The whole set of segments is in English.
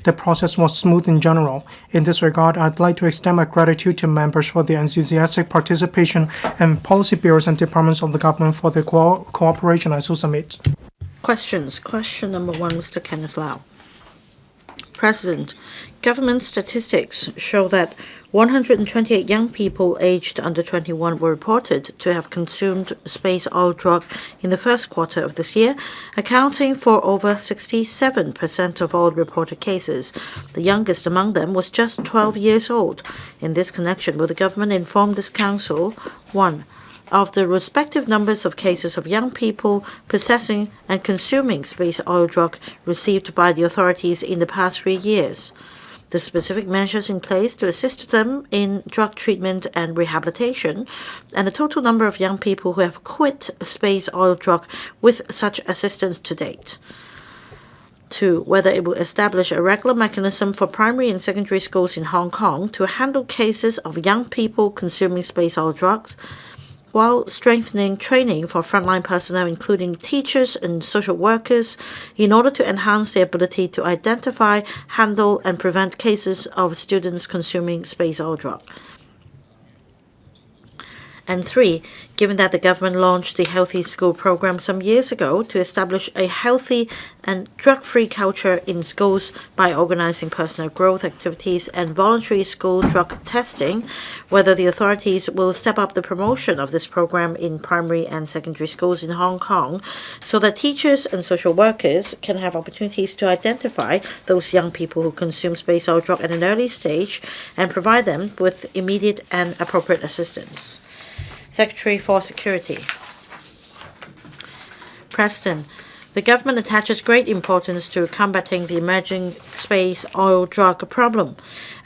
The process was smooth in general. In this regard, I'd like to extend my gratitude to members for their enthusiastic participation and policy bureaus and departments of the government for their cooperation. I so submit. Questions. Question number 1, Mr. Kenneth LAU. President, government statistics show that 128 young people aged under 21 were reported to have consumed space oil drug in the first quarter of this year, accounting for over 67% of all reported cases. The youngest among them was just 12 years old. In this connection, will the government inform this council, 1. of the respective numbers of cases of young people possessing and consuming space oil drug received by the authorities in the past 3 years, the specific measures in place to assist them in drug treatment and rehabilitation, and the total number of young people who have quit space oil drug with such assistance to date. 2. Whether it will establish a regular mechanism for primary and secondary schools in Hong Kong to handle cases of young people consuming space oil drugs, while strengthening training for frontline personnel, including teachers and social workers, in order to enhance their ability to identify, handle, and prevent cases of students consuming space oil drug. And 3, given that the government launched the Healthy School program some years ago to establish a healthy and drug-free culture in schools by organizing personal growth activities and voluntary school drug testing, whether the authorities will step up the promotion of this program in primary and secondary schools in Hong Kong so that teachers and social workers can have opportunities to identify those young people who consume space oil drug at an early stage and provide them with immediate and appropriate assistance. Secretary for Security. President, the government attaches great importance to combating the emerging space oil drug problem.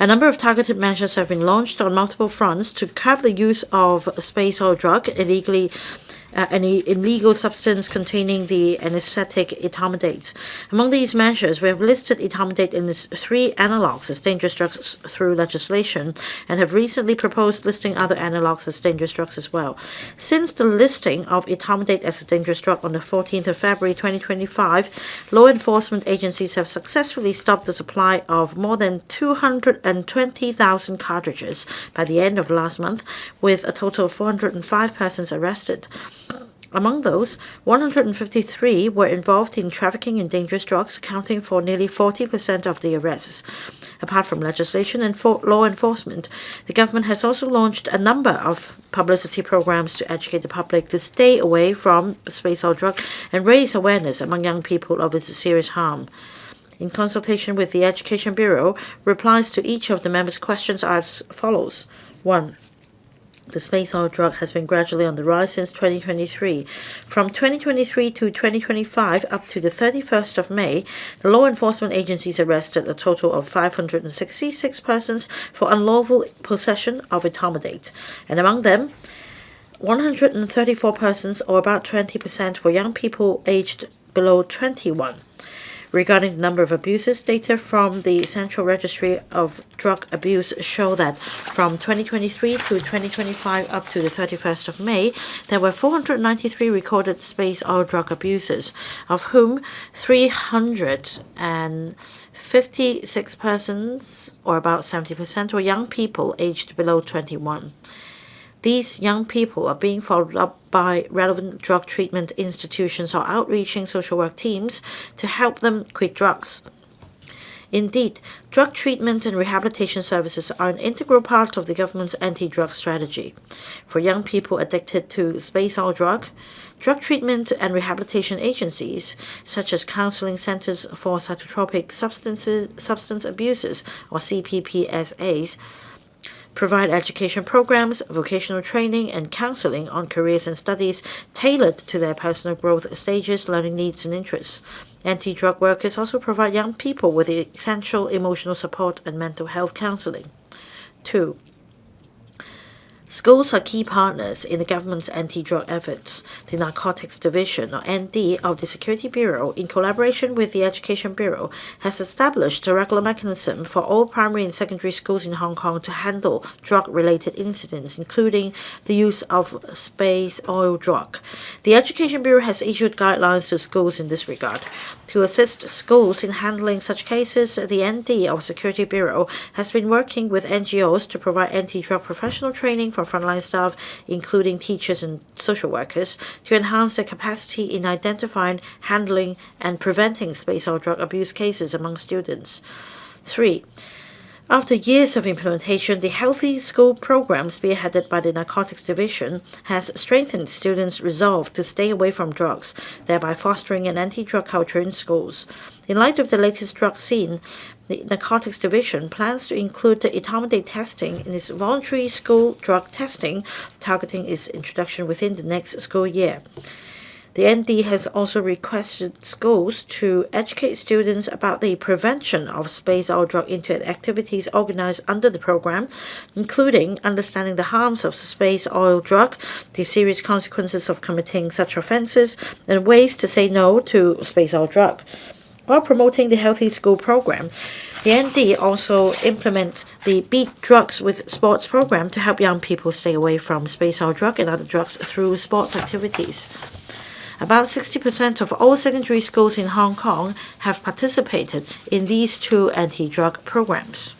A number of targeted measures have been launched on multiple fronts to curb the use of space oil drug, any illegal substance containing the anesthetic etomidate. Among these measures, we have listed etomidate in its 3 analogues as dangerous drugs through legislation and have recently proposed listing other analogues as dangerous drugs as well. Since the listing of etomidate as a dangerous drug on the 14th of February 2025, law enforcement agencies have successfully stopped the supply of more than 220,000 cartridges by the end of last month, with a total of 405 persons arrested. Among those, 153 were involved in trafficking in dangerous drugs, accounting for nearly 40% of the arrests. Apart from legislation and law enforcement, the government has also launched a number of publicity programs to educate the public to stay away from space oil drug and raise awareness among young people of its serious harm. In consultation with the Education Bureau, replies to each of the members' questions are as follows. 1. The space oil drug has been gradually on the rise since 2023. From 2023 to 2025, up to the 31st of May, the law enforcement agencies arrested a total of 566 persons for unlawful possession of etomidate, and among them, 134 persons, or about 20%, were young people aged below 21. Regarding the number of abuses, data from the Central Registry of Drug Abuse show that from 2023 to 2025 up to the 31st of May, there were 493 recorded space oil drug abuses, of whom 356 persons, or about 70%, were young people aged below 21. These young people are being followed up by relevant drug treatment institutions or outreaching social work teams to help them quit drugs. Indeed, drug treatment and rehabilitation services are an integral part of the government's anti-drug strategy. For young people addicted to space oil drug treatment and rehabilitation agencies, such as counseling centers for psychotropic substance abuses, or CPPSAs, provide education programs, vocational training, and counseling on careers and studies tailored to their personal growth stages, learning needs, and interests. Anti-drug workers also provide young people with essential emotional support and mental health counseling. 2. Schools are key partners in the government's anti-drug efforts. The Narcotics Division, or ND, of the Security Bureau, in collaboration with the Education Bureau, has established a regular mechanism for all primary and secondary schools in Hong Kong to handle drug-related incidents, including the use of space oil drug. The Education Bureau has issued guidelines to schools in this regard. To assist schools in handling such cases, the ND of Security Bureau has been working with NGOs to provide anti-drug professional training for frontline staff, including teachers and social workers, to enhance their capacity in identifying, handling, and preventing space or drug abuse cases among students. 3. After years of implementation, the Healthy School program, spearheaded by the Narcotics Division, has strengthened students' resolve to stay away from drugs, thereby fostering an anti-drug culture in schools. In light of the latest drug scene, the Narcotics Division plans to include the intermediate testing in its voluntary school drug testing, targeting its introduction within the next school year. The ND has also requested schools to educate students about the prevention of space or drug-induced activities organized under the program, including understanding the harms of space oil drug, the serious consequences of committing such offenses, and ways to say no to space oil drug. While promoting the Healthy School program, the ND also implements the Beat Drugs with Sports program to help young people stay away from space oil drug and other drugs through sports activities. About 60% of all secondary schools in Hong Kong have participated in these two anti-drug programs.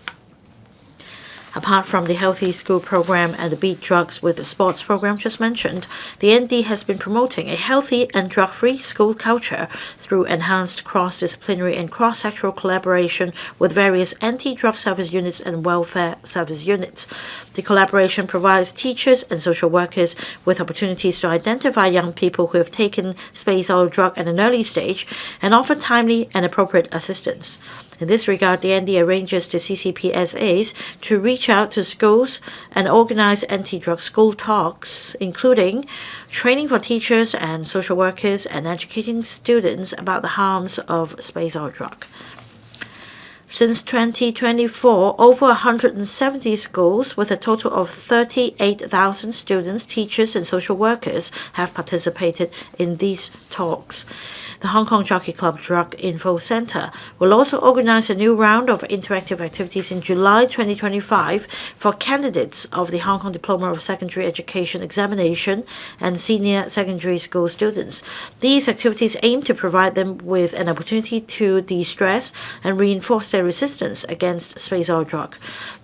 Apart from the Healthy School program and the Beat Drugs with Sports program just mentioned, the ND has been promoting a healthy and drug-free school culture through enhanced cross-disciplinary and cross-sectoral collaboration with various anti-drug service units and welfare service units. The collaboration provides teachers and social workers with opportunities to identify young people who have taken space or drug at an early stage and offer timely and appropriate assistance. In this regard, the ND arranges the CCPSAs to reach out to schools and organize anti-drug school talks, including training for teachers and social workers and educating students about the harms of space or drug. Since 2024, over 170 schools with a total of 38,000 students, teachers, and social workers have participated in these talks. The Hong Kong Jockey Club Drug Info Center will also organize a new round of interactive activities in July 2025 for candidates of the Hong Kong Diploma of Secondary Education examination and senior secondary school students. These activities aim to provide them with an opportunity to de-stress and reinforce their resistance against space or drug.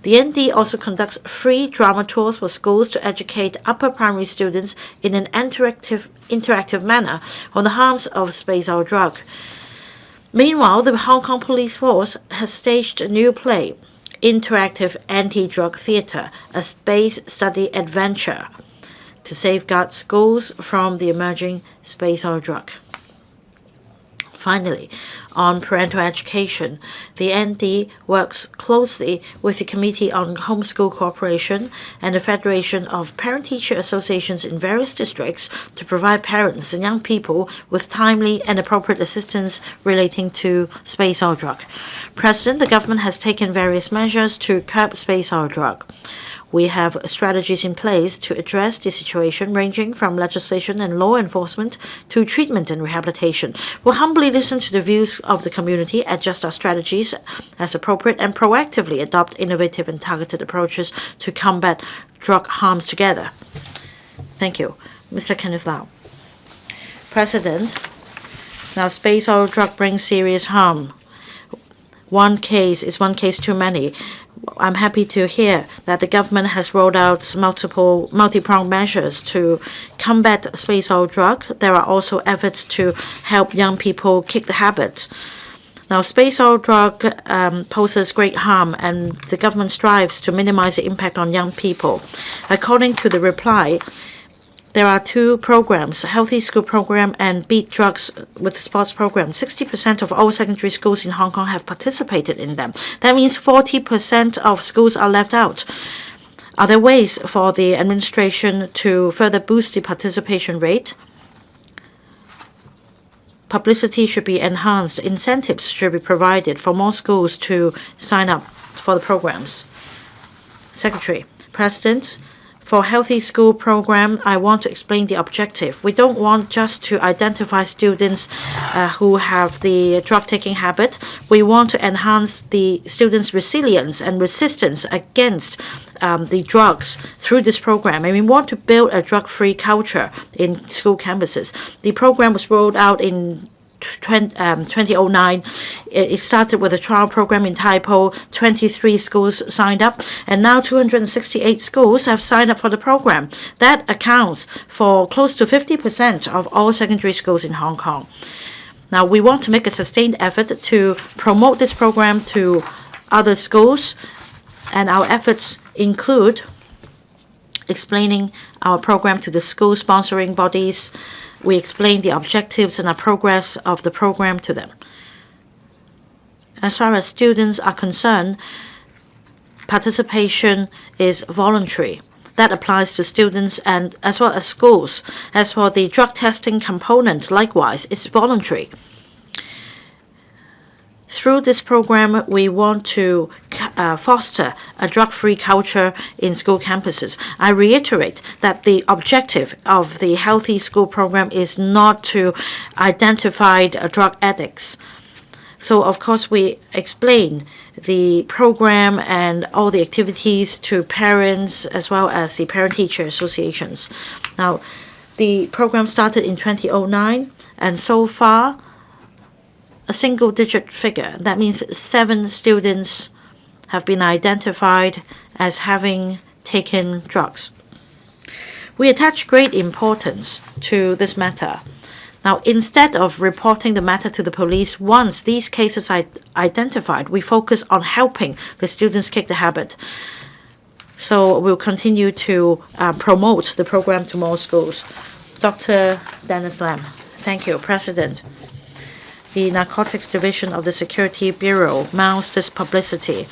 The ND also conducts free drama tours for schools to educate upper primary students in an interactive manner on the harms of space or drug. Meanwhile, the Hong Kong Police Force has staged a new play, Interactive Anti-Drug Theatre, a space study adventure, to safeguard schools from the emerging space or drug. Finally, on parental education, the ND works closely with the Committee on Homeschool Cooperation and the Federation of Parent-Teacher Associations in various districts to provide parents and young people with timely and appropriate assistance relating to space or drug. President, the government has taken various measures to curb space or drug. We have strategies in place to address the situation, ranging from legislation and law enforcement to treatment and rehabilitation. We'll humbly listen to the views of the community, adjust our strategies as appropriate, and proactively adopt innovative and targeted approaches to combat drug harms together. Thank you. Mr. Kenneth LAU. President, now space or drug brings serious harm. One case is one case too many. I'm happy to hear that the government has rolled out multi-pronged measures to combat space or drug. There are also efforts to help young people kick the habit. Now, space or drug poses great harm, and the government strives to minimize the impact on young people. According to the reply, there are two programs, Healthy School program and Beat Drugs with Sports program. 60% of all secondary schools in Hong Kong have participated in them. That means 40% of schools are left out. Are there ways for the administration to further boost the participation rate? Publicity should be enhanced. Incentives should be provided for more schools to sign up for the programs. Secretary, President, For Healthy School program, I want to explain the objective. We don't want just to identify students who have the drug-taking habit. We want to enhance the students' resilience and resistance against the drugs through this program. And we want to build a drug-free culture in school campuses. The program was rolled out in 2009. It started with a trial program in Taipo. 23 schools signed up, and now 268 schools have signed up for the program. That accounts for close to 50% of all secondary schools in Hong Kong. Now, we want to make a sustained effort to promote this program to other schools, and our efforts include explaining our program to the school sponsoring bodies. We explain the objectives and the progress of the program to them. As far as students are concerned, participation is voluntary. That applies to students and as well as schools. As for the drug testing component, likewise, it's voluntary. Through this program, we want to foster a drug-free culture in school campuses. I reiterate that the objective of the Healthy School program is not to identify drug addicts. So, of course, we explain the program and all the activities to parents as well as the parent-teacher associations. Now, the program started in 2009, and so far, a single-digit figure. That means 7 students have been identified as having taken drugs. We attach great importance to this matter. Now, instead of reporting the matter to the police once these cases are identified, we focus on helping the students kick the habit. So we'll continue to promote the program to more schools. Dr. Dennis Lam. Thank you, President. The Narcotics Division of the Security Bureau mounts this publicity.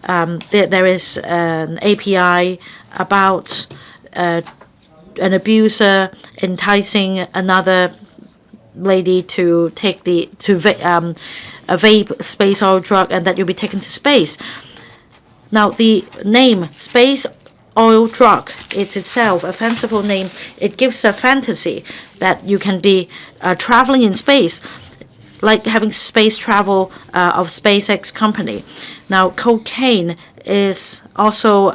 There is an API about an abuser enticing another lady to take a vape space oil drug, and that you'll be taken to space. Now, the name space oil drug, it's itself a fanciful name. It gives a fantasy that you can be traveling in space, like having space travel of SpaceX company. Now, cocaine is also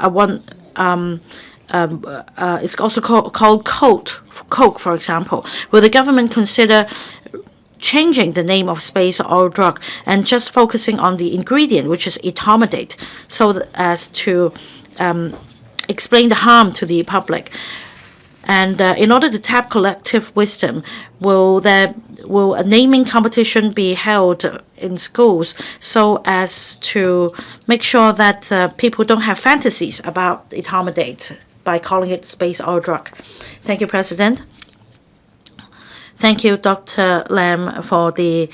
it's also called Coke, for example. Will the government consider changing the name of space oil drug and just focusing on the ingredient, which is etomidate, so as to explain the harm to the public? And in order to tap collective wisdom, will a naming competition be held in schools so as to make sure that people don't have fantasies about etomidate by calling it space oil drug? Thank you, President. Thank you, Dr. Lam, for the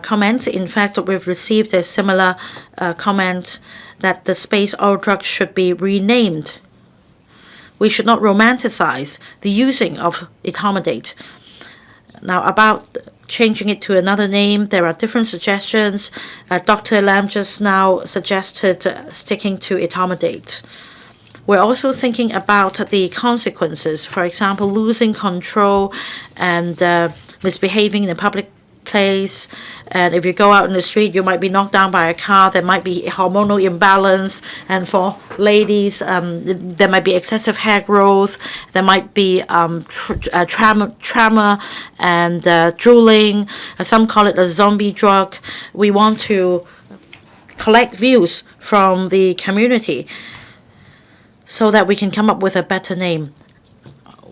comments. In fact, we've received a similar comment that the space oil drug should be renamed. We should not romanticize the using of etomidate. Now, about changing it to another name, there are different suggestions. Dr. Lam just now suggested sticking to etomidate. We're also thinking about the consequences, for example, losing control and misbehaving in a public place. And if you go out in the street, you might be knocked down by a car. There might be hormonal imbalance. And for ladies, there might be excessive hair growth. There might be trauma and drooling. Some call it a zombie drug. We want to collect views from the community so that we can come up with a better name.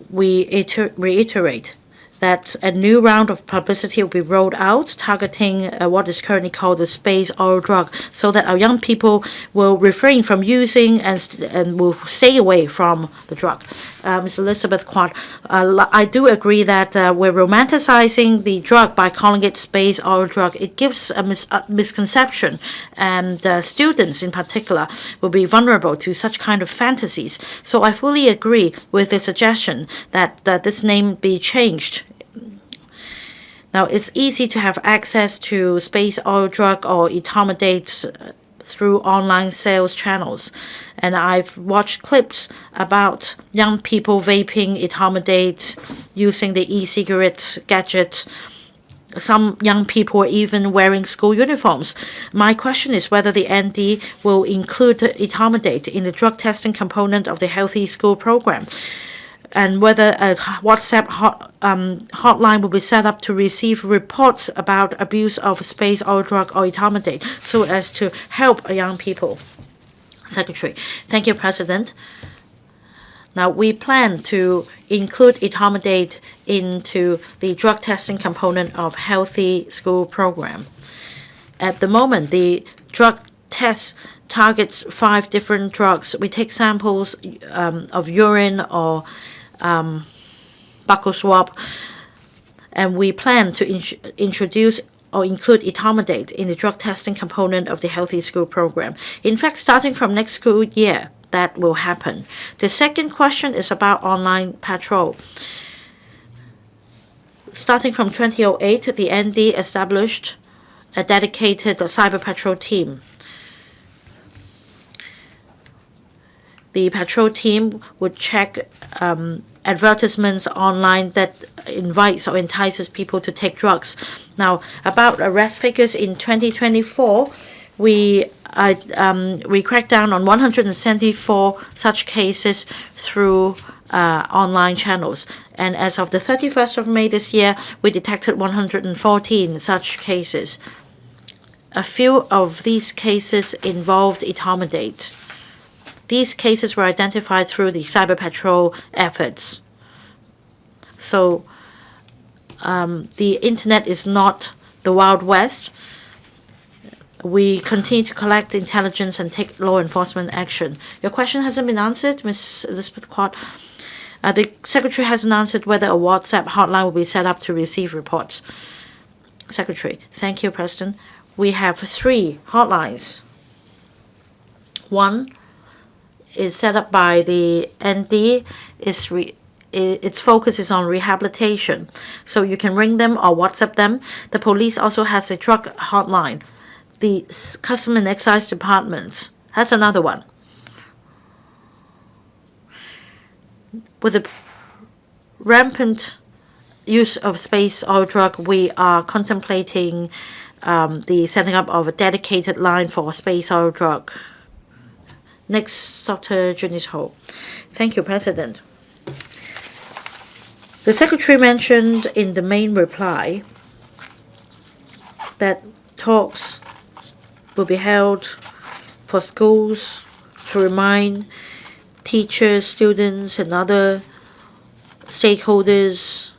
We reiterate that a new round of publicity will be rolled out targeting what is currently called the space oil drug, so that our young people will refrain from using and will stay away from the drug. Ms. Elizabeth QUAT, I do agree that we're romanticizing the drug by calling it space oil drug. It gives a misconception, and students in particular will be vulnerable to such kind of fantasies. So I fully agree with the suggestion that this name be changed. Now, it's easy to have access to space oil drug or etomidate through online sales channels. And I've watched clips about young people vaping etomidate, using the e-cigarette gadget. Some young people are even wearing school uniforms. My question is whether the ND will include etomidate in the drug testing component of the Healthy School program, and whether a WhatsApp hotline will be set up to receive reports about abuse of space oil drug or etomidate so as to help young people. Secretary. Thank you, President. Now, we plan to include etomidate into the drug testing component of Healthy School program. At the moment, the drug test targets 5 different drugs. We take samples of urine or buccal swab, and we plan to introduce or include etomidate in the drug testing component of the Healthy School program. In fact, starting from next school year, that will happen. The second question is about online patrol. Starting from 2008, the ND established a dedicated cyber patrol team. The patrol team would check advertisements online that invites or entices people to take drugs. Now, about arrest figures in 2024, we cracked down on 174 such cases through online channels. And as of the 31st of May this year, we detected 114 such cases. A few of these cases involved etomidate. These cases were identified through the cyber patrol efforts. So the internet is not the Wild West. We continue to collect intelligence and take law enforcement action. Your question hasn't been answered, Ms. Elizabeth QUAT. The Secretary hasn't answered whether a WhatsApp hotline will be set up to receive reports. Secretary. Thank you, President. We have 3 hotlines. One is set up by the ND. Its focus is on rehabilitation. So you can ring them or WhatsApp them. The police also has a drug hotline. The Custom and Excise Department has another one. With the rampant use of space oil drug, we are contemplating the setting up of a dedicated line for space oil drug. Next, Dr. Junius Ho. Thank you, President. The Secretary mentioned in the main reply that talks will be held for schools to remind teachers, students, and other stakeholders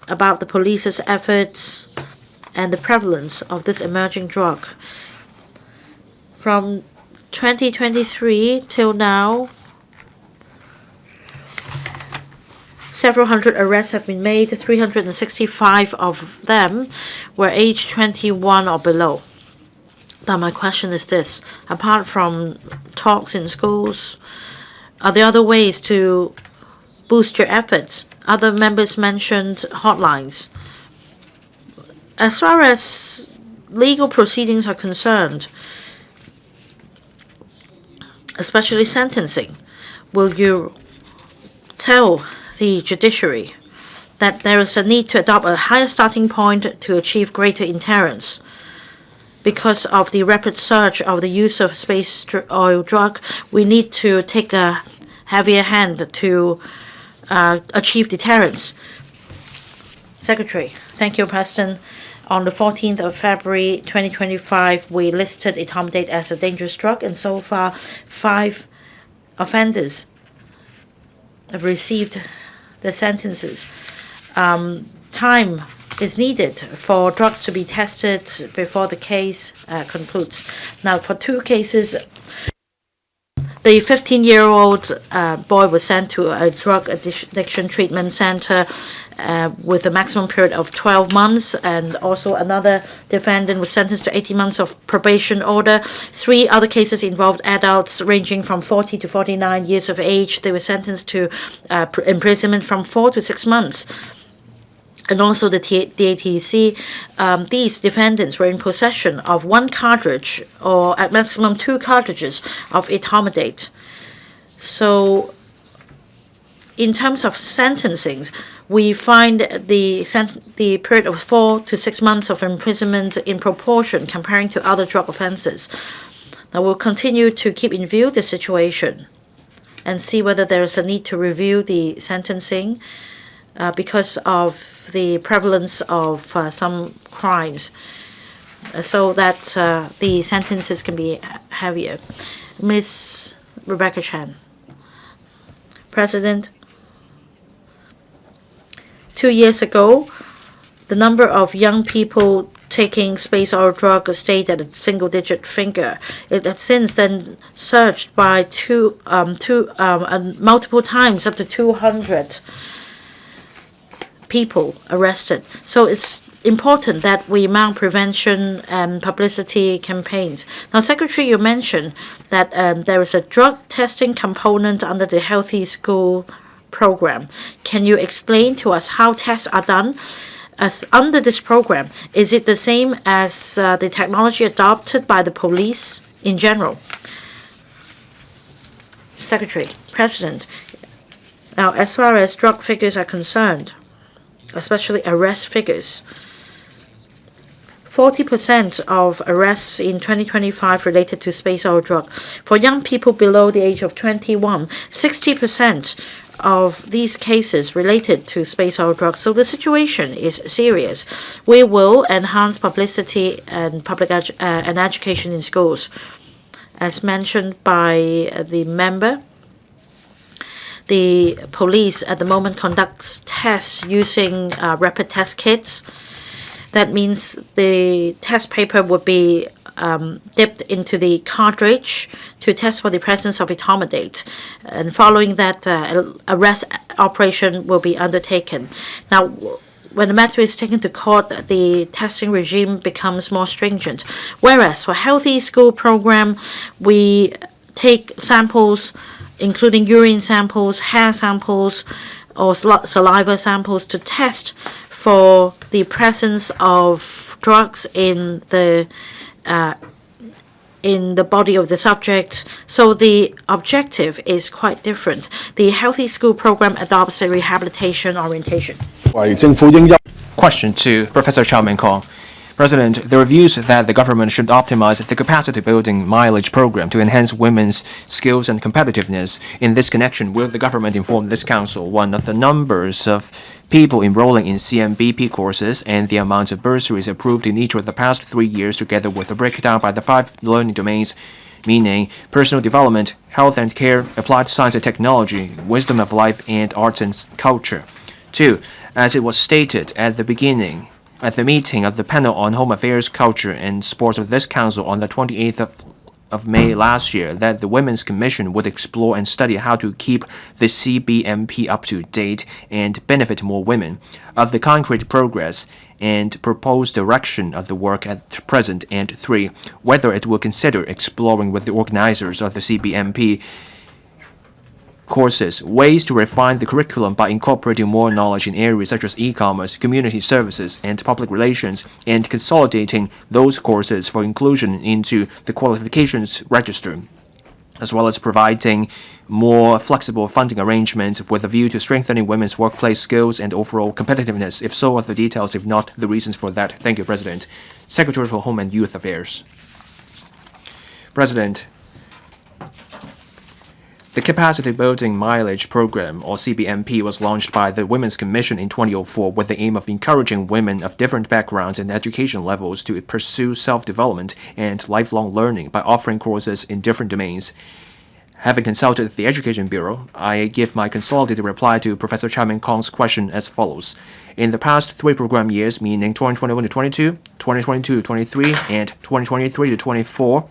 about the police's efforts and the prevalence of this emerging drug. From 2023 till now, several hundred arrests have been made. 365 of them were aged 21 or below. Now, my question is this. Apart from talks in schools, are there other ways to boost your efforts? Other members mentioned hotlines. As far as legal proceedings are concerned, especially sentencing, will you tell the judiciary that there is a need to adopt a higher starting point to achieve greater deterrence? Because of the rapid surge of the use of space oil drug, we need to take a heavier hand to achieve deterrence. Secretary. Thank you, President. On the 14th of February 2025, we listed etomidate as a dangerous drug, and so far 5 offenders have received their sentences. Time is needed for drugs to be tested before the case concludes. Now, for 2 cases, the 15-year-old boy was sent to a drug addiction treatment center with a maximum period of 12 months, and also another defendant was sentenced to 18 months of probation order. 3 other cases involved adults ranging from 40 to 49 years of age. They were sentenced to imprisonment from 4 to 6 months. and also the DATC, these defendants were in possession of 1 cartridge or at maximum 2 cartridges of etomidate. So in terms of sentencings, we find the period of 4 to 6 months of imprisonment in proportion comparing to other drug offenses. Now we'll continue to keep in view the situation and see whether there is a need to review the sentencing because of the prevalence of some crimes, so that the sentences can be heavier. Ms. Rebecca Chan. President, 2 years ago, the number of young people taking space oil drug stayed at a single-digit figure. It has since then surged by multiple times, up to 200 people arrested. So it's important that we mount prevention and publicity campaigns. Now, Secretary, you mentioned that there is a drug testing component under the Healthy School program. Can you explain to us how tests are done? Under this program, is it the same as the technology adopted by the police in general? Secretary, President, now as far as drug figures are concerned, especially arrest figures, 40% of arrests in 2025 related to space oil drug. For young people below the age of 21, 60% of these cases related to space oil drugs. So the situation is serious. We will enhance publicity and public and education in schools. As mentioned by the member, the police at the moment conducts tests using rapid test kits. That means the test paper would be dipped into the cartridge to test for the presence of etomidate. And following that, arrest operation will be undertaken. Now, when the matter is taken to court, the testing regime becomes more stringent. Whereas for Healthy School program, we take samples, including urine samples, hair samples, or saliva samples to test for the presence of drugs in the body of the subject. So the objective is quite different. The Healthy School program adopts a rehabilitation orientation. Question to Professor Chow Kong. President, there are views that the government should optimize the capacity-building mileage program to enhance women's skills and competitiveness. In this connection, will the government inform this council, one, of the numbers of people enrolling in CMBP courses and the amount of bursaries approved in each of the past 3 years, together with a breakdown by the 5 learning domains, meaning personal development, health and care, applied science and technology, wisdom of life, and arts and culture? 2, as it was stated at the beginning, at the meeting of the panel on Home Affairs, Culture and Sports of this Council on the 28th of May last year, that the Women's Commission would explore and study how to keep the CBMP up to date and benefit more women, of the concrete progress and proposed direction of the work at present, and 3, whether it will consider exploring with the organizers of the CBMP courses ways to refine the curriculum by incorporating more knowledge in areas such as e-commerce, community services, and public relations, and consolidating those courses for inclusion into the qualifications register, as well as providing more flexible funding arrangements with a view to strengthening women's workplace skills and overall competitiveness. If so, what are the details? If not, the reasons for that? Thank you, President. Secretary for Home and Youth Affairs. President, the Capacity Building Mileage Program, or CBMP, was launched by the Women's Commission in 2004 with the aim of encouraging women of different backgrounds and education levels to pursue self-development and lifelong learning by offering courses in different domains. Having consulted the Education Bureau, I give my consolidated reply to Professor Chow Kong's question as follows. In the past 3 program years, meaning 2021 to 22, 2022 to 23, and 2023 to 24,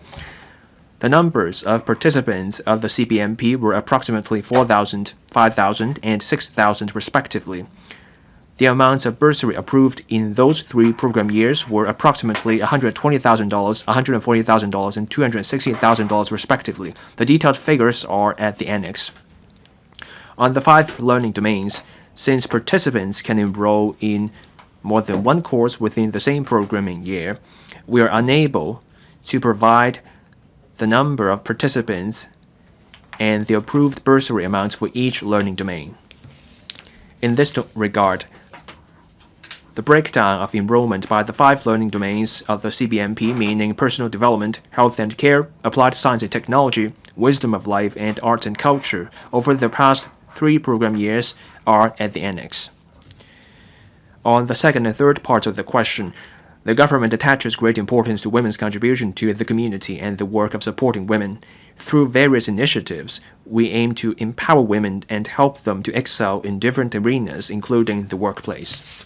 the numbers of participants of the CBMP were approximately 4,000, 5,000, and 6,000 respectively. The amounts of bursary approved in those 3 program years were approximately $120,000, $140,000, and $260,000 respectively. The detailed figures are at the annex. On the 5 learning domains, since participants can enroll in more than one course within the same programming year, we are unable to provide the number of participants and the approved bursary amounts for each learning domain. In this regard, the breakdown of enrollment by the 5 learning domains of the CBMP, meaning personal development, health and care, applied science and technology, wisdom of life, and arts and culture, over the past 3 program years are at the annex. On the second and third parts of the question, the government attaches great importance to women's contribution to the community and the work of supporting women. Through various initiatives, we aim to empower women and help them to excel in different arenas, including the workplace.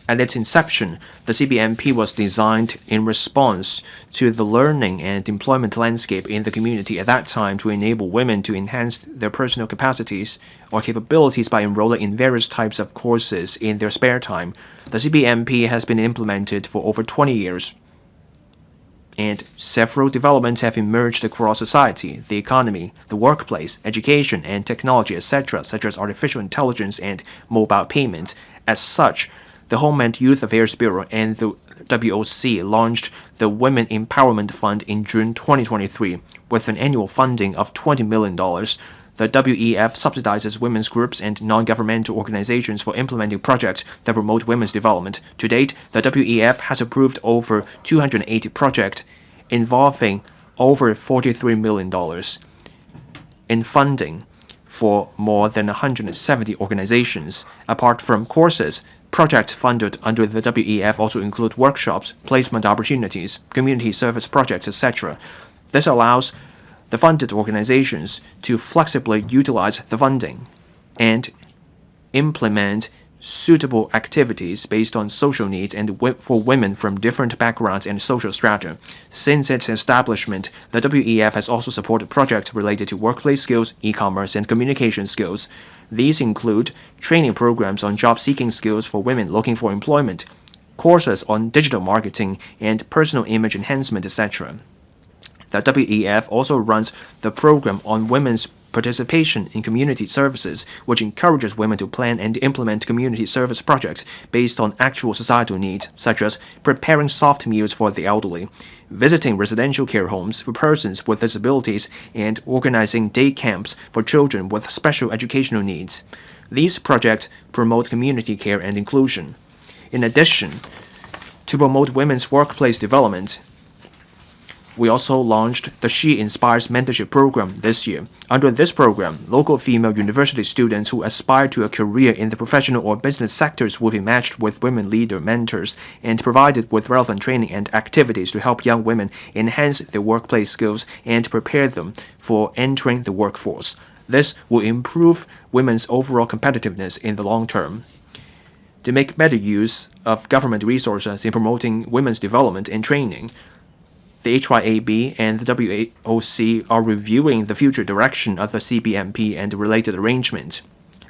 At its inception, the CBMP was designed in response to the learning and employment landscape in the community at that time to enable women to enhance their personal capacities or capabilities by enrolling in various types of courses in their spare time. The CBMP has been implemented for over 20 years, and several developments have emerged across society, the economy, the workplace, education, and technology, etc., such as artificial intelligence and mobile payments. As such, the Home and Youth Affairs Bureau and the WOC launched the Women Empowerment Fund in June 2023 with an annual funding of $20 million. The WEF subsidizes women's groups and non-governmental organizations for implementing projects that promote women's development. To date, the WEF has approved over 280 projects involving over $43 million in funding for more than 170 organizations. Apart from courses, projects funded under the WEF also include workshops, placement opportunities, community service projects, etc. This allows the funded organizations to flexibly utilize the funding and implement suitable activities based on social needs and for women from different backgrounds and social strata. Since its establishment, the WEF has also supported projects related to workplace skills, e-commerce, and communication skills. These include training programs on job-seeking skills for women looking for employment, courses on digital marketing and personal image enhancement, etc. The WEF also runs the program on women's participation in community services, which encourages women to plan and implement community service projects based on actual societal needs, such as preparing soft meals for the elderly, visiting residential care homes for persons with disabilities, and organizing day camps for children with special educational needs. These projects promote community care and inclusion. In addition, to promote women's workplace development, we also launched the She Inspires Mentorship Program this year. Under this program, local female university students who aspire to a career in the professional or business sectors will be matched with women leader mentors and provided with relevant training and activities to help young women enhance their workplace skills and prepare them for entering the workforce. This will improve women's overall competitiveness in the long term. To make better use of government resources in promoting women's development and training, the HYAB and the WOC are reviewing the future direction of the CBMP and related arrangements.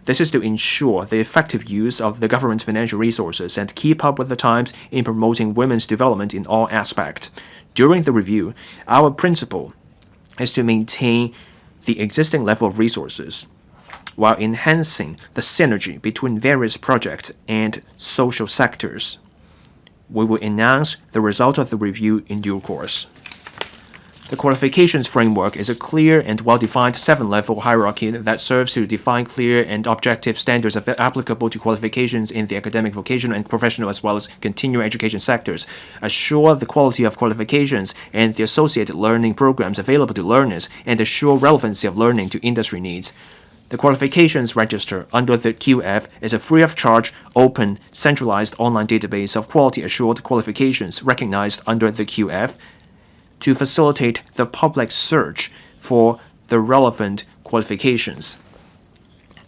This is to ensure the effective use of the government's financial resources and keep up with the times in promoting women's development in all aspects. During the review, our principle is to maintain the existing level of resources while enhancing the synergy between various projects and social sectors. We will announce the result of the review in due course. The qualifications framework is a clear and well-defined 7-level hierarchy that serves to define clear and objective standards applicable to qualifications in the academic, vocational, and professional as well as continuing education sectors, assure the quality of qualifications and the associated learning programs available to learners, and assure relevancy of learning to industry needs. The qualifications register under the QF is a free-of-charge, open, centralized online database of quality-assured qualifications recognized under the QF to facilitate the public search for the relevant qualifications.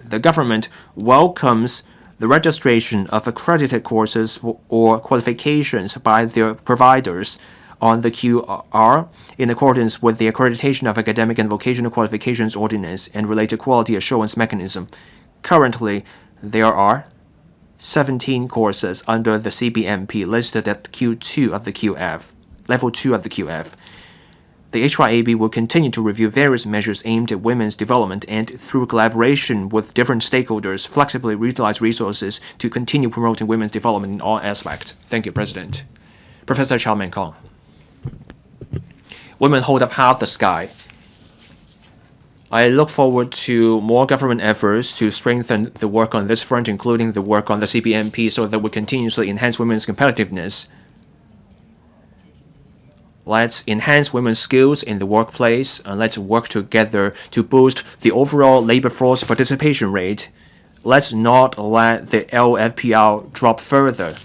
The government welcomes the registration of accredited courses or qualifications by their providers on the QR in accordance with the Accreditation of Academic and Vocational Qualifications Ordinance and related quality assurance mechanism. Currently, there are 17 courses under the CBMP listed at Q2 of the QF, level 2 of the QF. The The HYAB will continue to review various measures aimed at women's development and, through collaboration with different stakeholders, flexibly utilize resources to continue promoting women's development in all aspects. Thank you, President. Professor Chow Man Kong. Women hold up half the sky. I look forward to more government efforts to strengthen the work on this front, including the work on the CBMP, so that we continuously enhance women's competitiveness. Let's enhance women's skills in the workplace, and let's work together to boost the overall labor force participation rate. Let's not let the LFPR drop further.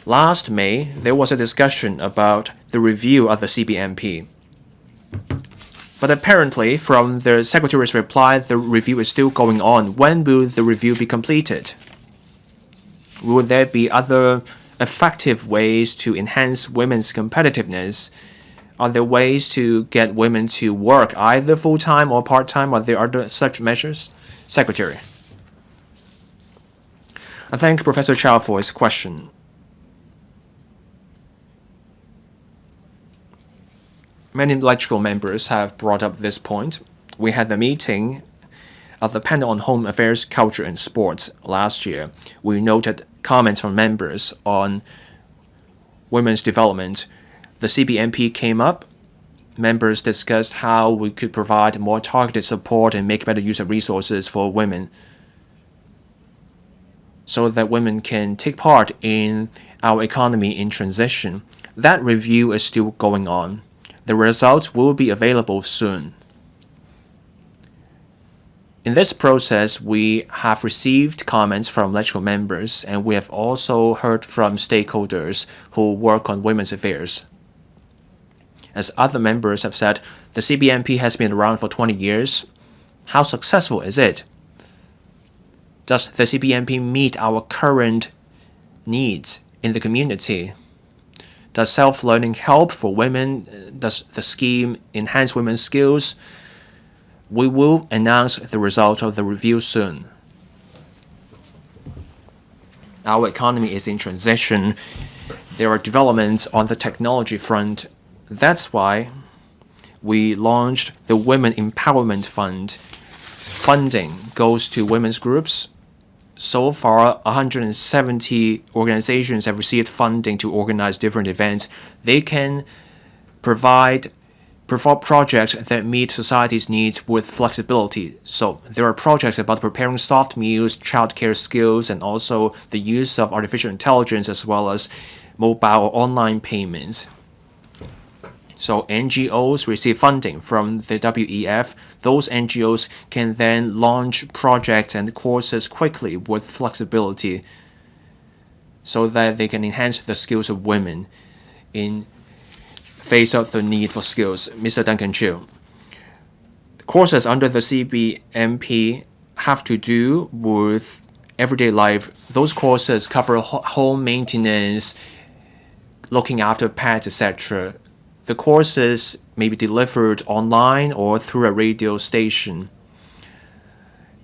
Last May, there was a discussion about the review of the CBMP. But apparently, from the Secretary's reply, the review is still going on. When will the review be completed? Will there be other effective ways to enhance women's competitiveness? Are there ways to get women to work either full-time or part-time? Are there other such measures? Secretary. I thank Professor Chow for his question. Many electrical members have brought up this point. We had the meeting of the panel on home affairs, culture, and sports last year. We noted comments from members on women's development. The CBMP came up. Members discussed how we could provide more targeted support and make better use of resources for women so that women can take part in our economy in transition. That review is still going on. The results will be available soon. In this process, we have received comments from electoral members, and we have also heard from stakeholders who work on women's affairs. As other members have said, the CBMP has been around for 20 years. How successful is it? Does the CBMP meet our current needs in the community? Does self-learning help for women? Does the scheme enhance women's skills? We will announce the result of the review soon. Our economy is in transition. There are developments on the technology front. That's why we launched the Women Empowerment Fund. Funding goes to women's groups. So far, 170 organizations have received funding to organize different events. They can provide projects that meet society's needs with flexibility. So there are projects about preparing soft meals, childcare skills, and also the use of artificial intelligence as well as mobile or online payments. So NGOs receive funding from the WEF. Those NGOs can then launch projects and courses quickly with flexibility so that they can enhance the skills of women in face of the need for skills. Mr. Duncan Chiu. Courses under the CBMP have to do with everyday life. Those courses cover home maintenance, looking after pets, etc. The courses may be delivered online or through a radio station.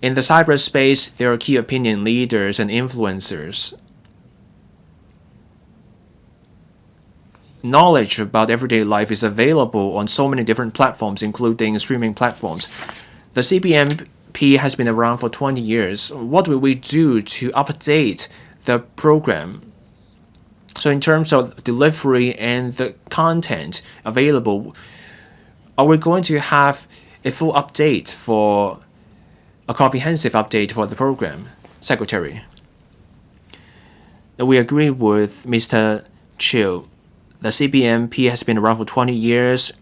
In the cyberspace, there are key opinion leaders and influencers. Knowledge about everyday life is available on so many different platforms, including streaming platforms. The CBMP has been around for 20 years. What will we do to update the program? So in terms of delivery and the content available, are we going to have a full update for a comprehensive update for the program? Secretary. We agree with Mr. Chiu. The CBMP has been around for 20 years.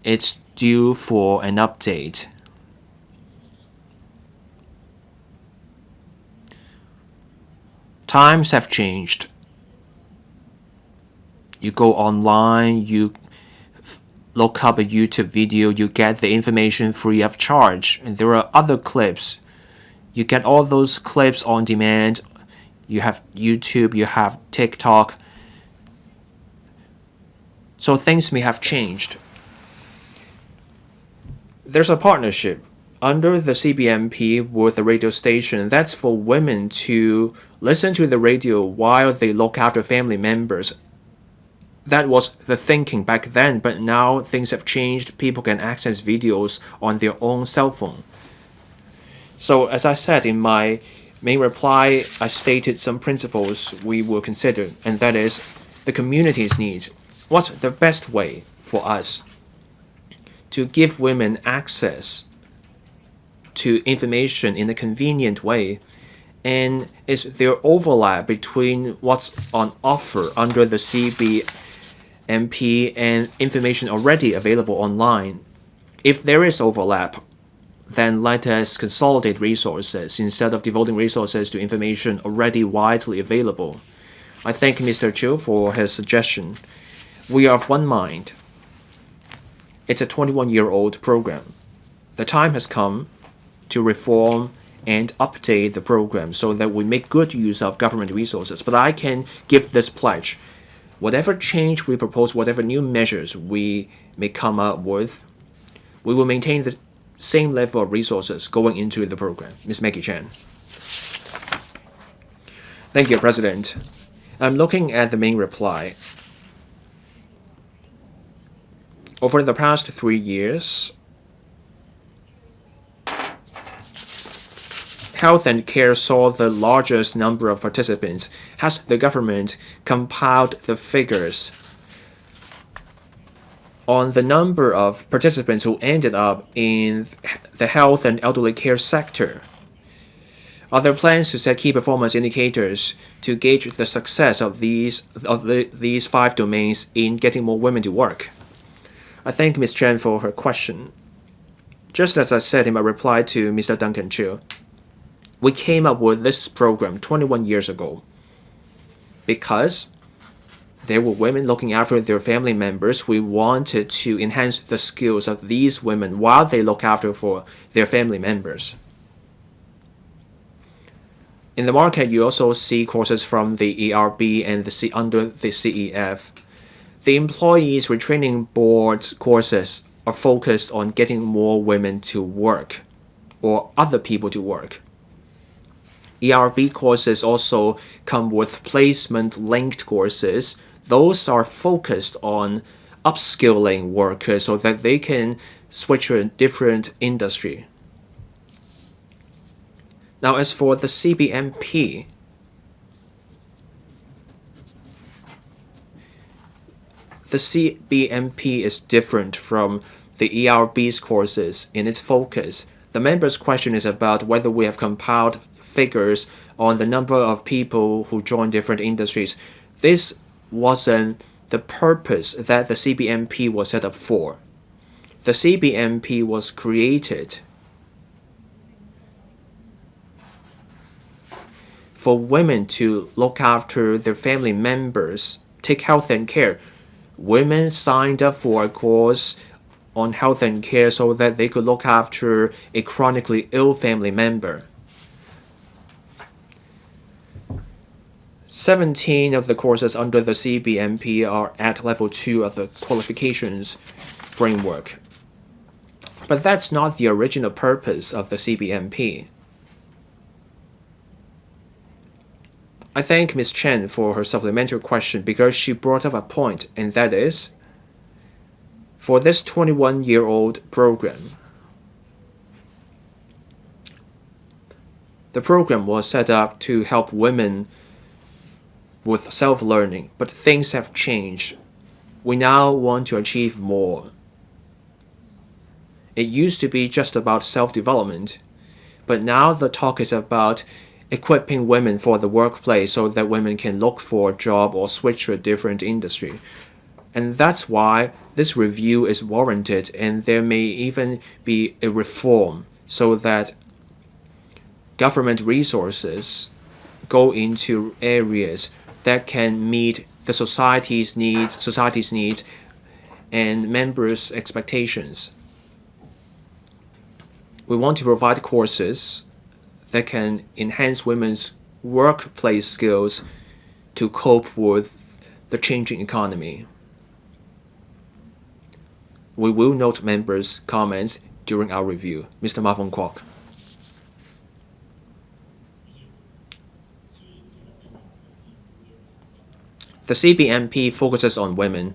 It's due for an update. Times have changed. You go online, you look up a YouTube video, you get the information free of charge. And there are other clips. You get all those clips on demand. You have YouTube, you have TikTok. So things may have changed. There's a partnership under the CBMP with the radio station. That's for women to listen to the radio while they look after family members. that was the thinking back then, but now things have changed. People can access videos on their own cell phone. So as I said in my main reply, I stated some principles we will consider, and that is the community's needs. What's the best way for us to give women access to information in a convenient way? And is there overlap between what's on offer under the CBMP and information already available online? If there is overlap, then let us consolidate resources instead of devoting resources to information already widely available. I thank Mr. Chiu for his suggestion. We are of one mind. It's a 21-year-old program. The time has come to reform and update the program so that we make good use of government resources. But I can give this pledge. Whatever change we propose, whatever new measures we may come up with, we will maintain the same level of resources going into the program. Ms. Maggie Chan. Thank you, President. I'm looking at the main reply. Over the past 3 years, health and care saw the largest number of participants. Has the government compiled the figures on the number of participants who ended up in the health and elderly care sector? Are there plans to set key performance indicators to gauge the success of these 5 domains in getting more women to work? I thank Ms. Chen for her question. Just as I said in my reply to Mr. Duncan Chiu, we came up with this program 21 years ago because there were women looking after their family members. We wanted to enhance the skills of these women while they look after for their family members. In the market, you also see courses from the ERB and under the CEF. The Employees Retraining Board's courses are focused on getting more women to work or other people to work. ERB courses also come with placement-linked courses. Those are focused on upskilling workers so that they can switch to a different industry. Now, as for the CBMP, the CBMP is different from the ERB's courses in its focus. The members' question is about whether we have compiled figures on the number of people who join different industries. This wasn't the purpose that the CBMP was set up for. The CBMP was created for women to look after their family members, take health and care. Women signed up for a course on health and care so that they could look after a chronically ill family member. 17 of the courses under the CBMP are at level 2 of the qualifications framework. But that's not the original purpose of the CBMP. I thank Ms. Chen for her supplementary question because she brought up a point, and that is, for this 21-year-old program, the program was set up to help women with self-learning, but things have changed. We now want to achieve more. It used to be just about self-development, but now the talk is about equipping women for the workplace so that women can look for a job or switch to a different industry. And that's why this review is warranted, and there may even be a reform so that government resources go into areas that can meet the society's needs and members' expectations. We want to provide courses that can enhance women's workplace skills to cope with the changing economy. We will note members' comments during our review. Mr. Ma Feng-kwok. The CBMP focuses on women,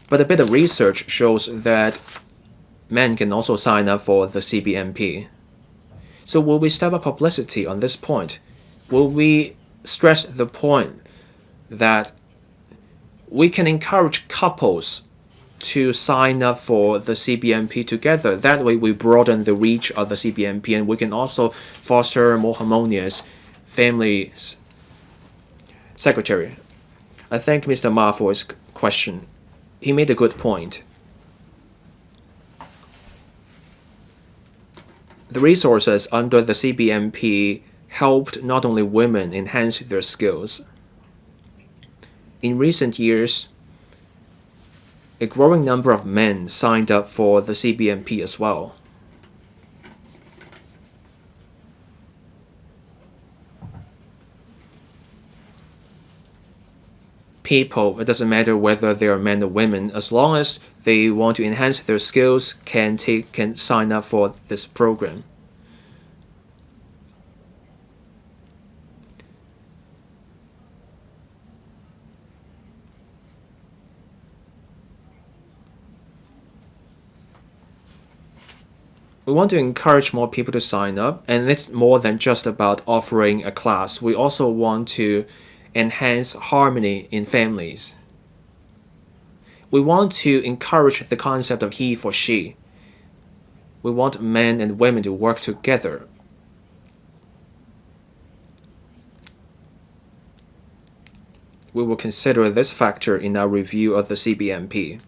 but a bit of research shows that men can also sign up for the CBMP. So will we step up publicity on this point? Will we stress the point that we can encourage couples to sign up for the CBMP together? That way we broaden the reach of the CBMP, and we can also foster more harmonious families. Secretary, I thank Mr. Ma for his question. He made a good point. The resources under the CBMP helped not only women enhance their skills. In recent years, a growing number of men signed up for the CBMP as well. People, it doesn't matter whether they are men or women, as long as they want to enhance their skills, can sign up for this program. We want to encourage more people to sign up, and it's more than just about offering a class. We also want to enhance harmony in families. We want to encourage the concept of he for she. We want men and women to work together. We will consider this factor in our review of the CBMP.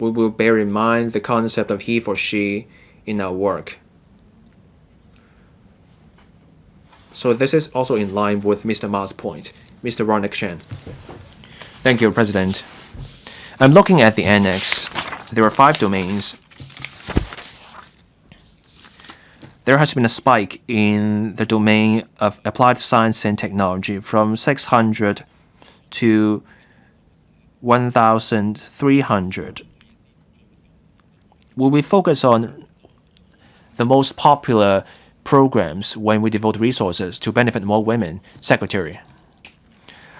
We will bear in mind the concept of he for she in our work. So this is also in line with Mr. Ma's point. Mr. Ronald Chen. Thank you, President. I'm looking at the annex. There are 5 domains. There has been a spike in the domain of applied science and technology from 600 to 1,300. Will we focus on the most popular programs when we devote resources to benefit more women? Secretary.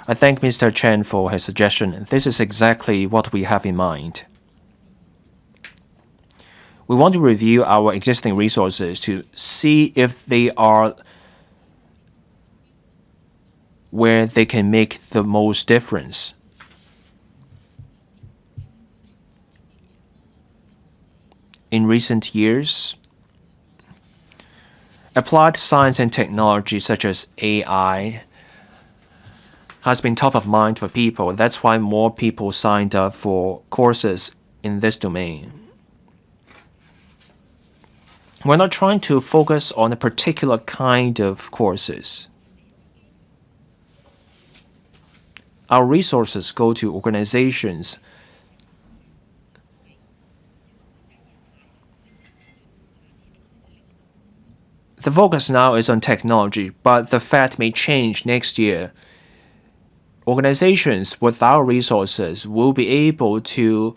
I thank Mr. Chen for his suggestion. This is exactly what we have in mind. We want to review our existing resources to see if they are where they can make the most difference. In recent years, applied science and technology such as AI has been top of mind for people. That's why more people signed up for courses in this domain. We're not trying to focus on a particular kind of courses. Our resources go to organizations The focus now is on technology, but the fact may change next year. Organizations with our resources will be able to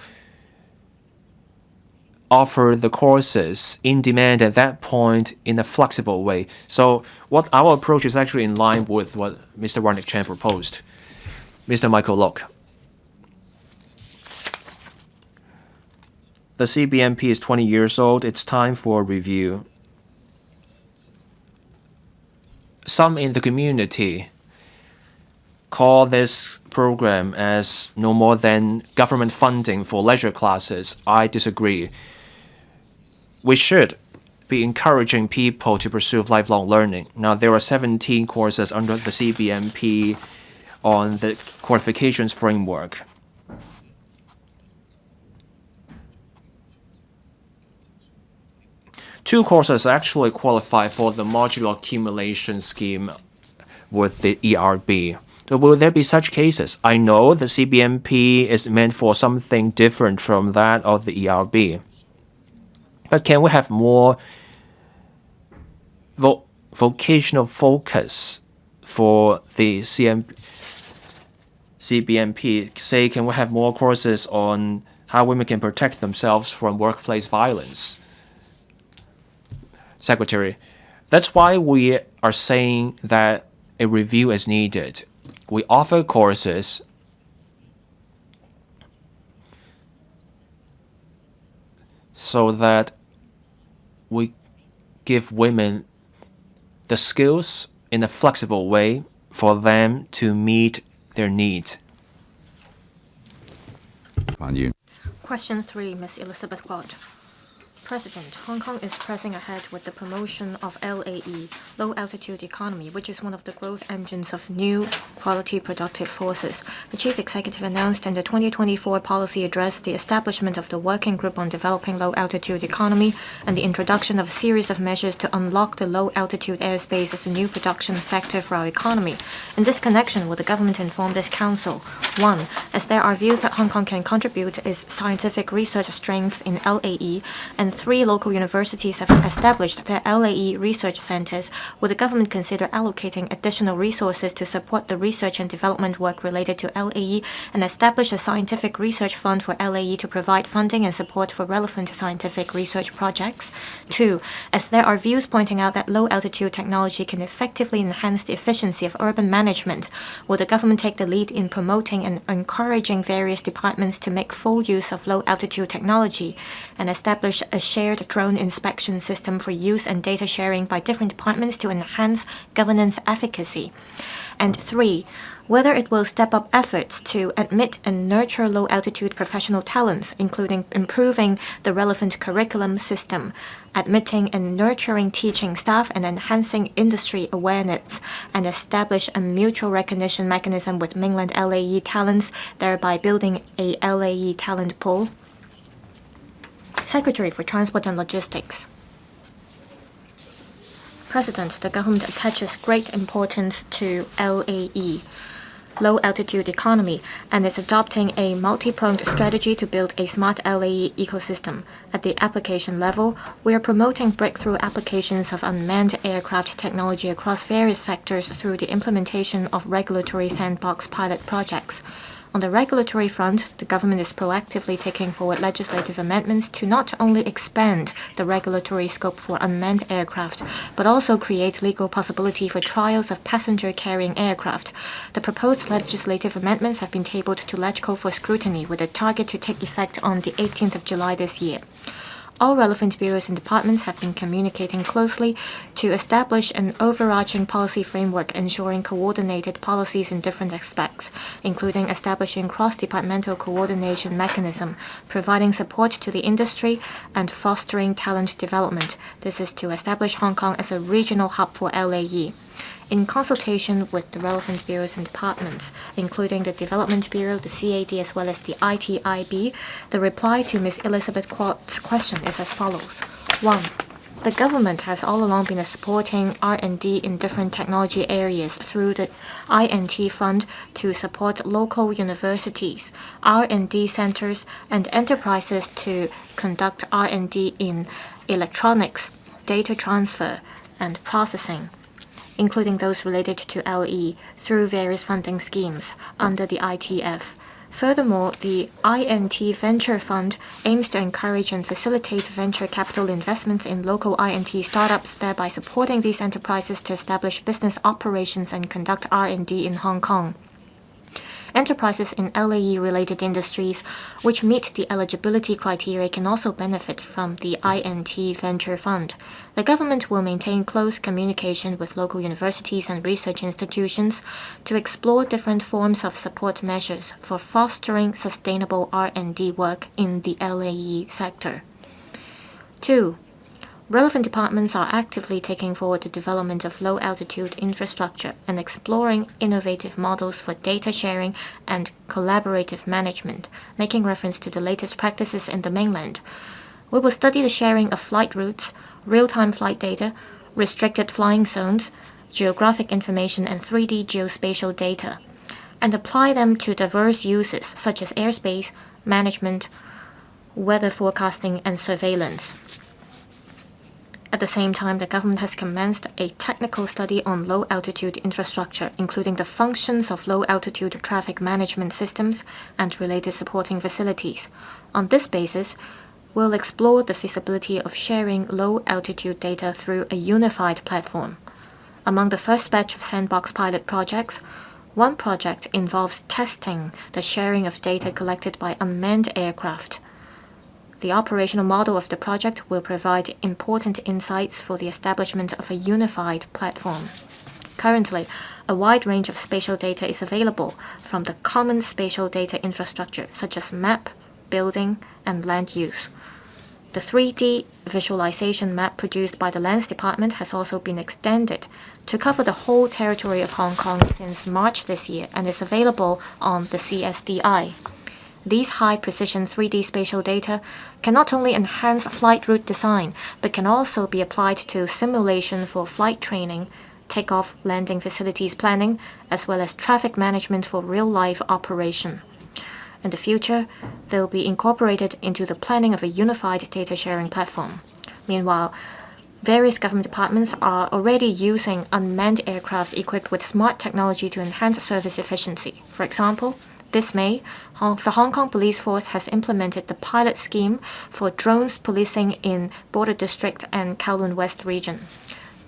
offer the courses in demand at that point in a flexible way. So what our approach is actually in line with what Mr. Ronald Chen proposed. Mr. Michael Locke. The CBMP is 20 years old. It's time for a review. Some in the community call this program as no more than government funding for leisure classes. I disagree. We should be encouraging people to pursue lifelong learning. Now, there are 17 courses under the CBMP on the qualifications framework. Two courses actually qualify for the modular accumulation scheme with the ERB. So will there be such cases? I know the CBMP is meant for something different from that of the ERB. But can we have more vocational focus for the CBMP? Say, can we have more courses on how women can protect themselves from workplace violence? Secretary, That's why we are saying that a review is needed. We offer courses so that we give women the skills in a flexible way for them to meet their needs. Question 3, Ms. Elizabeth QUAT. President, Hong Kong is pressing ahead with the promotion of LAE, Low Altitude Economy, which is one of the growth engines of new quality productive forces. The Chief Executive announced in the 2024 policy address the establishment of the Working Group on Developing Low Altitude Economy and the introduction of a series of measures to unlock the low altitude airspace as a new production factor for our economy. In this connection, will the government inform this council? 1. As there are views that Hong Kong can contribute its scientific research strengths in LAE, and 3 local universities have established their LAE research centers, will the government consider allocating additional resources to support the research and development work related to LAE and establish a scientific research fund for LAE to provide funding and support for relevant scientific research projects? 2. As there are views pointing out that low-altitude technology can effectively enhance the efficiency of urban management, will the government take the lead in promoting and encouraging various departments to make full use of low-altitude technology and establish a shared drone inspection system for use and data sharing by different departments to enhance governance efficacy? And 3, whether it will step up efforts to admit and nurture low-altitude professional talents, including improving the relevant curriculum system, admitting and nurturing teaching staff, and enhancing industry awareness, and establish a mutual recognition mechanism with mainland LAE talents, thereby building a LAE talent pool. Secretary for Transport and Logistics. President, the government attaches great importance to LAE, Low Altitude Economy, and is adopting a multi-pronged strategy to build a smart LAE ecosystem. At the application level, we are promoting breakthrough applications of unmanned aircraft technology across various sectors through the implementation of regulatory sandbox pilot projects. On the regulatory front, the government is proactively taking forward legislative amendments to not only expand the regulatory scope for unmanned aircraft, but also create legal possibility for trials of passenger-carrying aircraft. The proposed legislative amendments have been tabled to LegCo for scrutiny, with a target to take effect on the 18th of July this year. All relevant bureaus and departments have been communicating closely to establish an overarching policy framework ensuring coordinated policies in different aspects, including establishing cross-departmental coordination mechanism, providing support to the industry, and fostering talent development. This is to establish Hong Kong as a regional hub for LAE. In consultation with the relevant bureaus and departments, including the Development Bureau, the CAD, as well as the ITIB, the reply to Ms. Elizabeth QUAT's question is as follows. 1. The government has all along been supporting R&D in different technology areas through the INT Fund to support local universities, R&D centers, and enterprises to conduct R&D in electronics, data transfer, and processing, including those related to LE, through various funding schemes under the ITF. Furthermore, the INT Venture Fund aims to encourage and facilitate venture capital investments in local INT startups, thereby supporting these enterprises to establish business operations and conduct R&D in Hong Kong. Enterprises in LAE-related industries which meet the eligibility criteria can also benefit from the INT Venture Fund. The government will maintain close communication with local universities and research institutions to explore different forms of support measures for fostering sustainable R&D work in the LAE sector. 2. Relevant departments are actively taking forward the development of low-altitude infrastructure and exploring innovative models for data sharing and collaborative management, making reference to the latest practices in the mainland. We will study the sharing of flight routes, real-time flight data, restricted flying zones, geographic information, and 3D geospatial data, and apply them to diverse uses such as airspace, management, weather forecasting, and surveillance. At the same time, the government has commenced a technical study on low-altitude infrastructure, including the functions of low-altitude traffic management systems and related supporting facilities. On this basis, will explore the feasibility of sharing low-altitude data through a unified platform. Among the first batch of sandbox pilot projects, one project involves testing the sharing of data collected by unmanned aircraft. The operational model of the project will provide important insights for the establishment of a unified platform. Currently, a wide range of spatial data is available from the common spatial data infrastructure such as map, building, and land use. The 3D visualization map produced by the Lands Department has also been extended to cover the whole territory of Hong Kong since March this year and is available on the CSDI. These high-precision 3D spatial data can not only enhance flight route design, but can also be applied to simulation for flight training, takeoff landing facilities planning, as well as traffic management for real-life operation. In the future, they will be incorporated into the planning of a unified data sharing platform. Meanwhile, various government departments are already using unmanned aircraft equipped with smart technology to enhance service efficiency. For example, this May, the Hong Kong Police Force has implemented the pilot scheme for drones policing in Border District and Kowloon West region.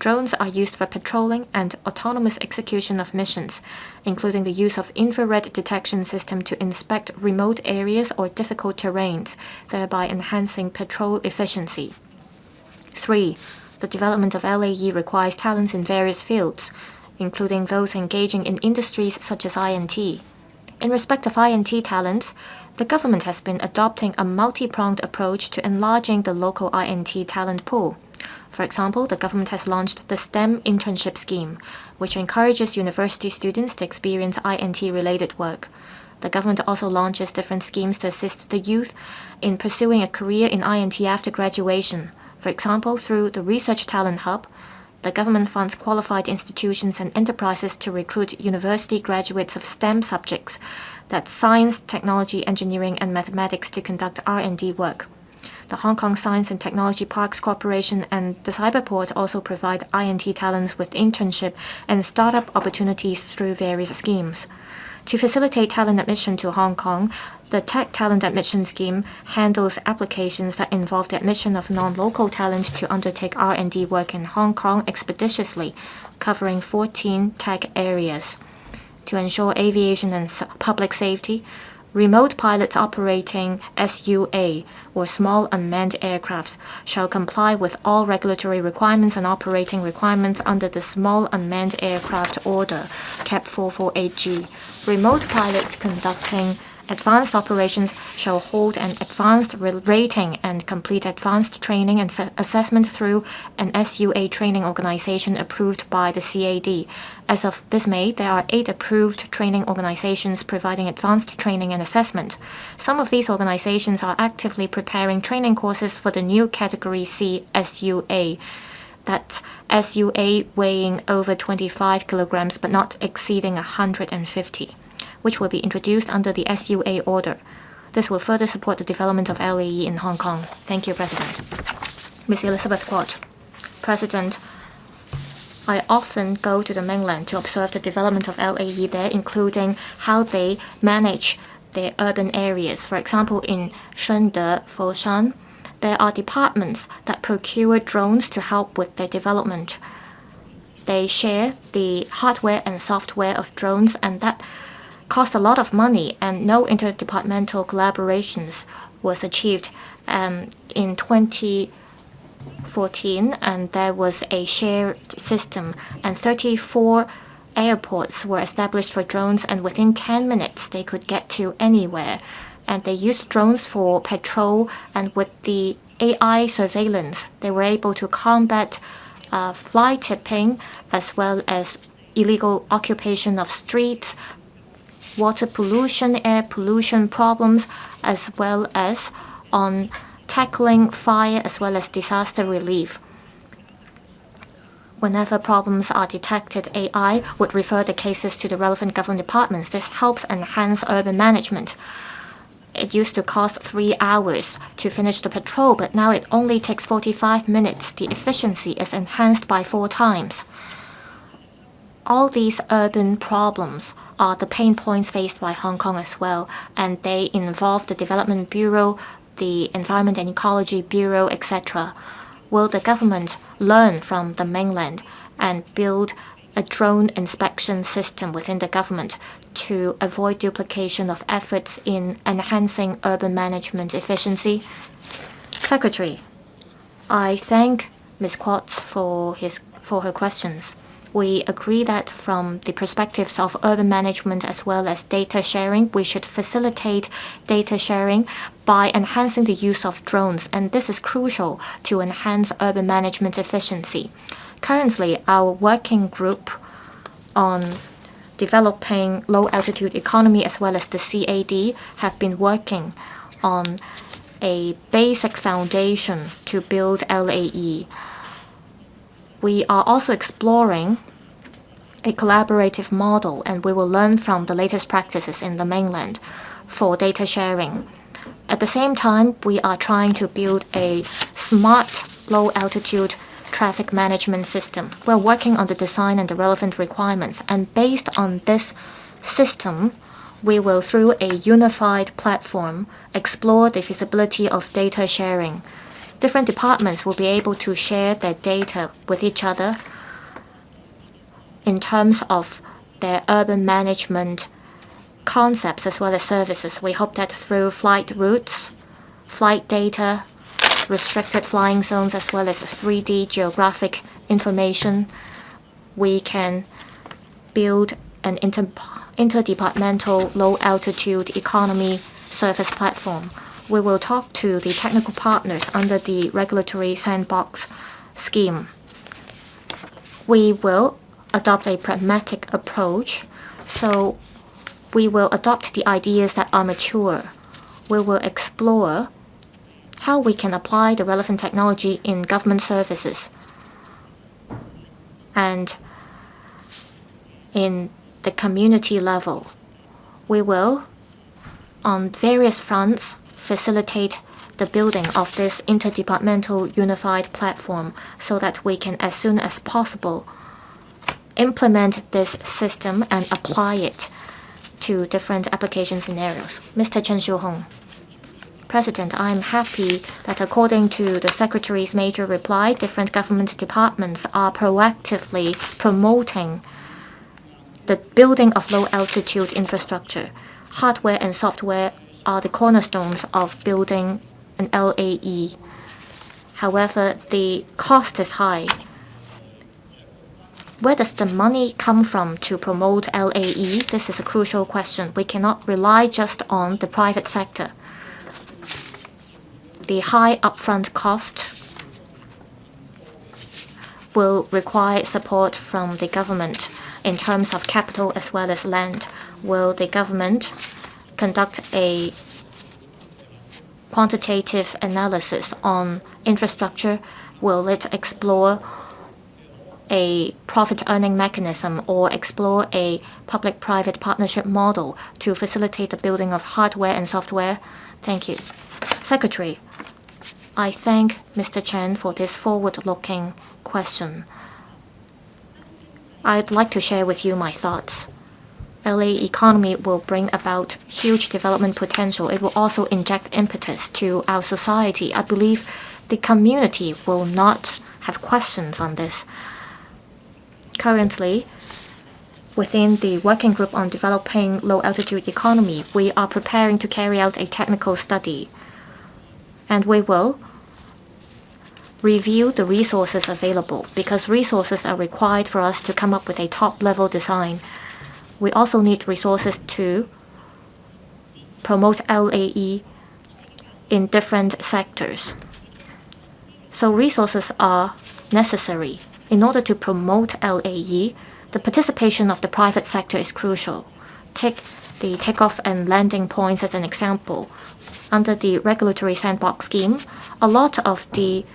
Drones are used for patrolling and autonomous execution of missions, including the use of infrared detection system to inspect remote areas or difficult terrains, thereby enhancing patrol efficiency. 3. The development of LAE requires talents in various fields, including those engaging in industries such as INT. In respect of INT talents, the government has been adopting a multi-pronged approach to enlarging the local INT talent pool. For example, the government has launched the STEM internship scheme, which encourages university students to experience INT-related work. The government also launches different schemes to assist the youth in pursuing a career in INT after graduation. For example, through the Research Talent Hub, the government funds qualified institutions and enterprises to recruit university graduates of STEM subjects, that's science, technology, engineering, and mathematics, to conduct R&D work. The Hong Kong Science and Technology Parks Corporation and the Cyberport also provide INT talents with internship and startup opportunities through various schemes. To facilitate talent admission to Hong Kong, the Tech Talent Admission Scheme handles applications that involve the admission of non-local talent to undertake R&D work in Hong Kong expeditiously, covering 14 tech areas. To ensure aviation and public safety, remote pilots operating SUA, or small unmanned aircrafts, shall comply with all regulatory requirements and operating requirements under the Small Unmanned Aircraft Order, Cap 448G. Remote pilots conducting advanced operations shall hold an advanced rating and complete advanced training and assessment through an SUA training organization approved by the CAD. As of this May, there are 8 approved training organizations providing advanced training and assessment. Some of these organizations are actively preparing training courses for the new Category C SUA. That's SUA weighing over 25 kilograms but not exceeding 150. Which will be introduced under the SUA order. This will further support the development of LAE in Hong Kong. Thank you, President. Ms. Elizabeth QUAT. President, I often go to the mainland to observe the development of LAE there, including how they manage their urban areas. For example, in Shunde, Foshan, there are departments that procure drones to help with their development. They share the hardware and software of drones, and that cost a lot of money, and no interdepartmental collaborations was achieved. In 2014, and there was a shared system, and 34 airports were established for drones, and within 10 minutes they could get to anywhere. And they used drones for patrol, and with the AI surveillance, they were able to combat fly tipping as well as illegal occupation of streets, water pollution, air pollution problems, as well as on tackling fire as well as disaster relief. Whenever problems are detected, AI would refer the cases to the relevant government departments. This helps enhance urban management. It used to cost 3 hours to finish the patrol, but now it only takes 45 minutes. The efficiency is enhanced by 4 times. All these urban problems are the pain points faced by Hong Kong as well, and they involve the Development Bureau, the Environment and Ecology Bureau, etc. Will the government learn from the mainland and build a drone inspection system within the government to avoid duplication of efforts in enhancing urban management efficiency? Secretary, I thank Ms. QUAT for her questions. We agree that from the perspectives of urban management as well as data sharing, we should facilitate data sharing by enhancing the use of drones, and this is crucial to enhance urban management efficiency. Currently, our working group on developing low-altitude economy as well as the CAD have been working on a basic foundation to build LAE. We are also exploring a collaborative model, and we will learn from the latest practices in the mainland for data sharing. At the same time, we are trying to build a smart low-altitude traffic management system. We're working on the design and the relevant requirements, and based on this system, we will, through a unified platform, explore the feasibility of data sharing. Different departments will be able to share their data with each other in terms of their urban management concepts as well as services. We hope that through flight routes, flight data, restricted flying zones, as well as 3D geographic information, we can build an interdepartmental low-altitude economy service platform. We will talk to the technical partners under the regulatory sandbox scheme. We will adopt a pragmatic approach, so we will adopt the ideas that are mature. We will explore how we can apply the relevant technology in government services and in the community level. We will, on various fronts, facilitate the building of this interdepartmental unified platform so that we can, as soon as possible, implement this system and apply it to different application scenarios. Mr. Chen Xiuhong. President, I'm happy that according to the Secretary's major reply, different government departments are proactively promoting the building of low-altitude infrastructure. Hardware and software are the cornerstones of building an LAE. However, the cost is high. Where does the money come from to promote LAE? This is a crucial question. We cannot rely just on the private sector. The high upfront cost will require support from the government in terms of capital as well as land. Will the government conduct a quantitative analysis on infrastructure? Will it explore a profit-earning mechanism or explore a public-private partnership model to facilitate the building of hardware and software? Thank you. Secretary, I thank Mr. Chen for this forward-looking question. I'd like to share with you my thoughts. LA economy will bring about huge development potential. It will also inject impetus to our society. I believe the community will not have questions on this. Currently, within the working group on developing low-altitude economy, we are preparing to carry out a technical study, and we will review the resources available because resources are required for us to come up with a top-level design. We also need resources to promote LAE in different sectors. So resources are necessary. In order to promote LAE, the participation of the private sector is crucial. Take the takeoff and landing points as an example. Under the regulatory sandbox scheme, a lot of the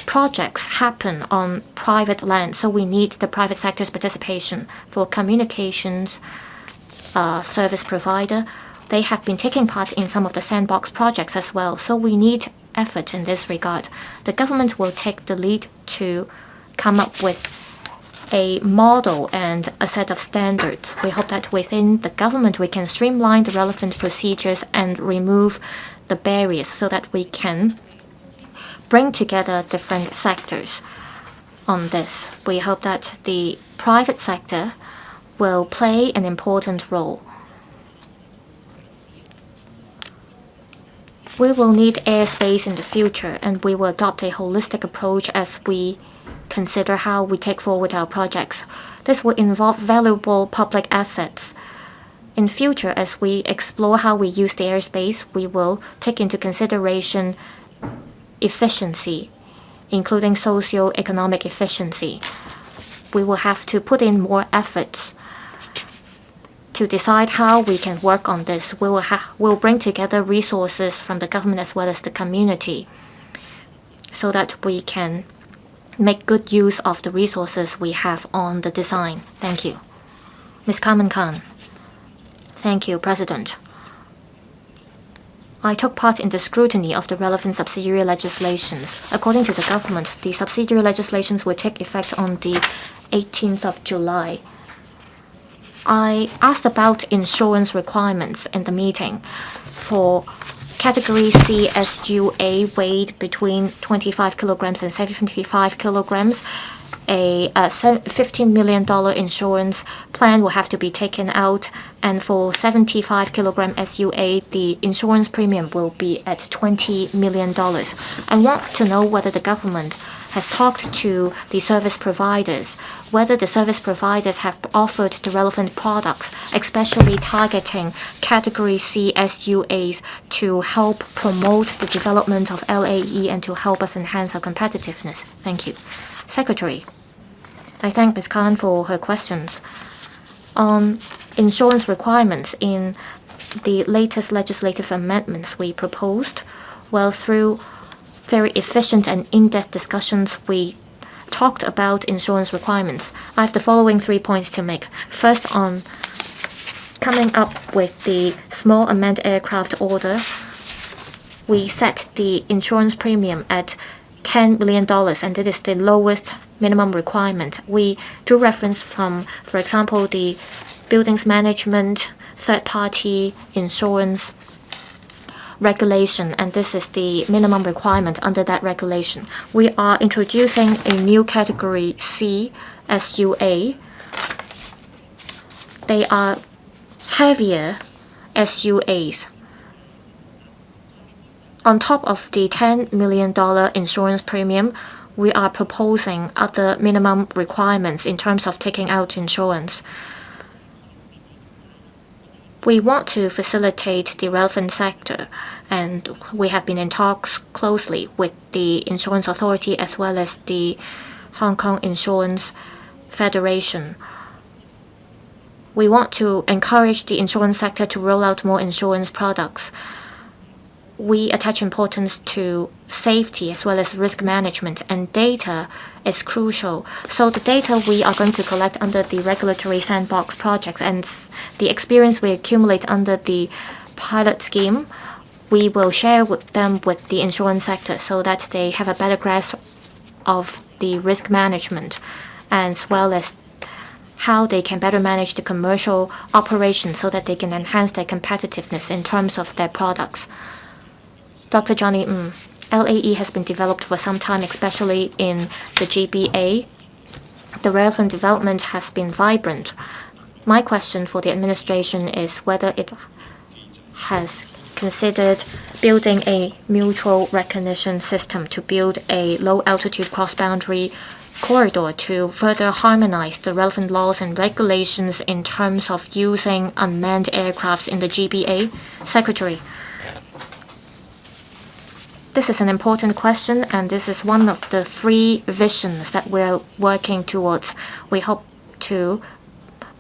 projects happen on private land, so we need the private sector's participation. For communications service provider, they have been taking part in some of the sandbox projects as well, so we need effort in this regard. The government will take the lead to come up with a model and a set of standards. We hope that within the government we can streamline the relevant procedures and remove the barriers so that we can bring together different sectors on this. We hope that the private sector will play an important role. We will need airspace in the future, and we will adopt a holistic approach as we consider how we take forward our projects. This will involve valuable public assets. In future, as we explore how we use the airspace, we will take into consideration efficiency, including socio-economic efficiency. We will have to put in more efforts to decide how we can work on this. We'll bring together resources from the government as well as the community so that we can make good use of the resources we have on the design. Thank you. Ms. Carmen Khan. Thank you, President. I took part in the scrutiny of the relevant subsidiary legislations. According to the government, the subsidiary legislations will take effect on the 18th of July. I asked about insurance requirements in the meeting. For Category C SUA weighed between 25 kilograms and 75 kilograms, a $15 million insurance plan will have to be taken out, and for 75 kilogram SUA, the insurance premium will be at $20 million. I want to know whether the government has talked to the service providers, whether the service providers have offered the relevant products, especially targeting Category C SUAs to help promote the development of LAE and to help us enhance our competitiveness. Thank you. Secretary, I thank Ms. Khan for her questions. On insurance requirements in the latest legislative amendments we proposed, well, through very efficient and in-depth discussions, we talked about insurance requirements. I have the following 3 points to make. First, on coming up with the small unmanned aircraft order, we set the insurance premium at $10 million, and it is the lowest minimum requirement. We drew reference from, for example, the buildings management, third-party insurance regulation, and this is the minimum requirement under that regulation. We are introducing a new Category C SUA. They are heavier SUAs. On top of the $10 million insurance premium, we are proposing other minimum requirements in terms of taking out insurance. We want to facilitate the relevant sector, and we have been in talks closely with the Insurance Authority as well as the Hong Kong Insurance Federation. We want to encourage the insurance sector to roll out more insurance products. We attach importance to safety as well as risk management, and data is crucial. So the data we are going to collect under the regulatory sandbox projects and the experience we accumulate under the pilot scheme, we will share them with the insurance sector so that they have a better grasp of the risk management as well as how they can better manage the commercial operations so that they can enhance their competitiveness in terms of their products. Dr. Johnny LAE has been developed for some time, especially in the GBA. The relevant development has been vibrant. My question for the administration is whether it has considered building a mutual recognition system to build a low-altitude cross-boundary corridor to further harmonize the relevant laws and regulations in terms of using unmanned aircrafts in the GBA. Secretary. This is an important question, and this is one of the 3 visions that we're working towards. We hope to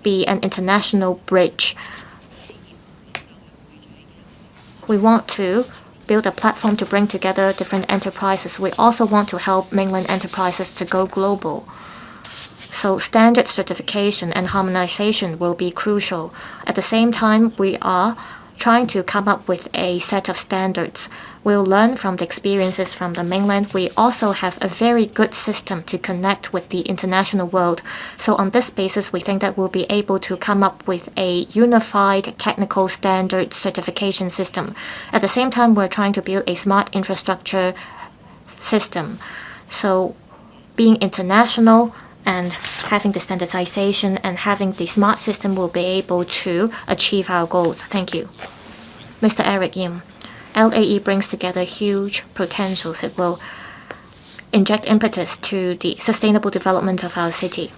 be an international bridge. We want to build a platform to bring together different enterprises. We also want to help mainland enterprises to go global. So standard certification and harmonization will be crucial. At the same time, we are trying to come up with a set of standards. We'll learn from the experiences from the mainland. We also have a very good system to connect with the international world. So on this basis, we think that we'll be able to come up with a unified technical standard certification system. At the same time, we're trying to build a smart infrastructure system. So being international and having the standardization and having the smart system will be able to achieve our goals. Thank you. Mr. Eric Yim, LAE brings together huge potentials. It will inject impetus to the sustainable development of our city.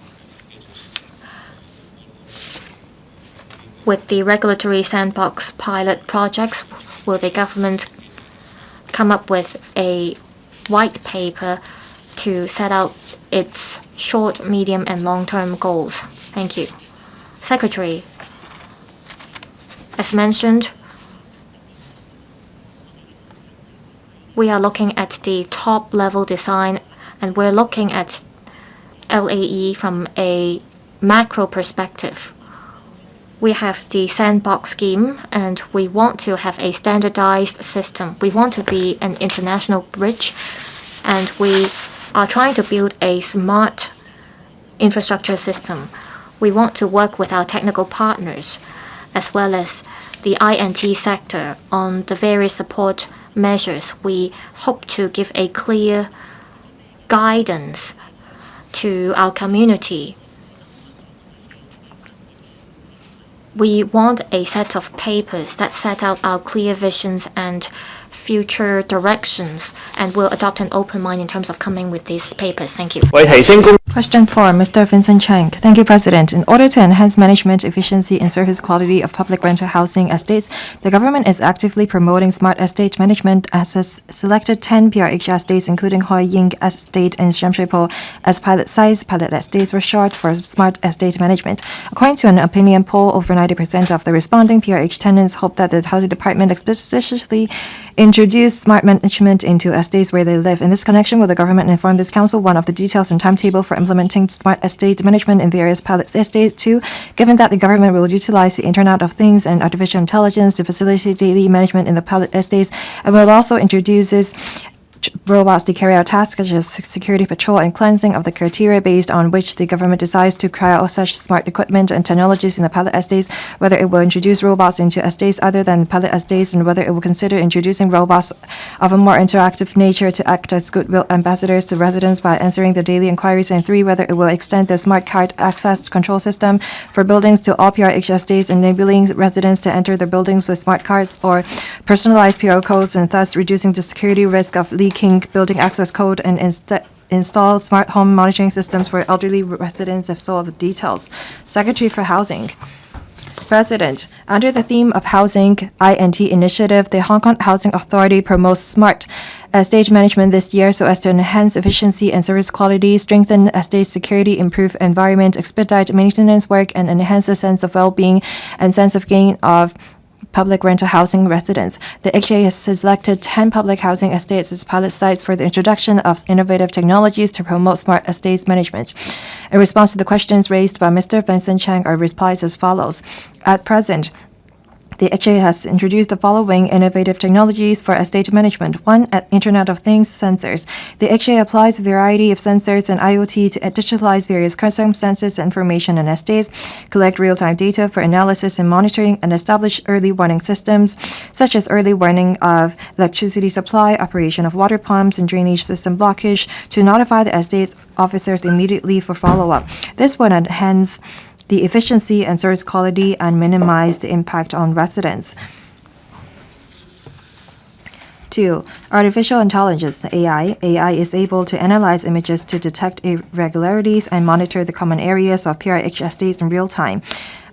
With the regulatory sandbox pilot projects, will the government come up with a white paper to set out its short, medium, and long-term goals? Thank you. Secretary, as mentioned, we are looking at the top-level design, and we're looking at LAE from a macro perspective. We have the sandbox scheme, and we want to have a standardized system. We want to be an international bridge, and we are trying to build a smart infrastructure system. We want to work with our technical partners as well as the INT sector on the various support measures. We hope to give a clear guidance to our community. We want a set of papers that set out our clear visions and future directions, and we'll adopt an open mind in terms of coming with these papers. Thank you. Question 4, Mr. Vincent CHENG. Thank you, President. In order to enhance management efficiency and service quality of public rental housing estates, the government is actively promoting smart estate management as has selected 10 PRH estates, including Hoi Ying Estate and Shamshui-Po, as pilot sites. Pilot estates were short for smart estate management. According to an opinion poll, over 90% of the responding PRH tenants hope that the Housing Department expeditiously introduce smart management into estates where they live. In this connection, will the government inform this council, one, of the details and timetable for implementing smart estate management in various pilot estates? 2, given that the government will utilize the Internet of Things and artificial intelligence to facilitate daily management in the pilot estates, and will also introduces robots to carry out tasks such as security patrol and cleansing of the criteria based on which the government decides to carry out such smart equipment and technologies in the pilot estates, whether it will introduce robots into estates other than pilot estates, and whether it will consider introducing robots of a more interactive nature to act as goodwill ambassadors to residents by answering their daily inquiries, and 3, whether it will extend the smart card access control system for buildings to all PRH estates, enabling residents to enter their buildings with smart cards or personalized PR codes, and thus reducing the security risk of leaking building access code, and install smart home monitoring systems for elderly residents if so, the details. Secretary for Housing. President, under the theme of Housing INT Initiative, the Hong Kong Housing Authority promotes smart estate management this year so as to enhance efficiency and service quality, strengthen estate security, improve environment, expedite maintenance work, and enhance the sense of well-being and sense of gain of public rental housing residents. The HA has selected 10 public housing estates as pilot sites for the introduction of innovative technologies to promote smart estates management. In response to the questions raised by Mr. Vincent CHENG, our replies as follows. At present, the HA has introduced the following innovative technologies for estate management. 1, Internet of Things sensors. The HA applies a variety of sensors and IoT to digitalize various circumstances and information in estates, collect real-time data for analysis and monitoring, and establish early warning systems, such as early warning of electricity supply, operation of water pumps, and drainage system blockage, to notify the estate officers immediately for follow-up. This would enhance the efficiency and service quality and minimize the impact on residents. 2, artificial intelligence, AI. AI is able to analyze images to detect irregularities and monitor the common areas of PRH estates in real time,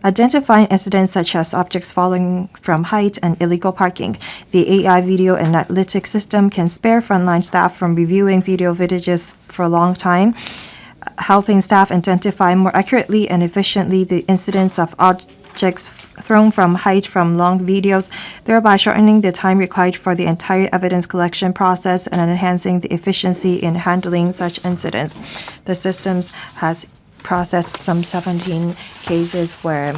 identifying incidents such as objects falling from height and illegal parking. The AI video analytics system can spare frontline staff from reviewing video footages for a long time, helping staff identify more accurately and efficiently the incidents of objects thrown from height from long videos, thereby shortening the time required for the entire evidence collection process and enhancing the efficiency in handling such incidents. The system has processed some 17 cases where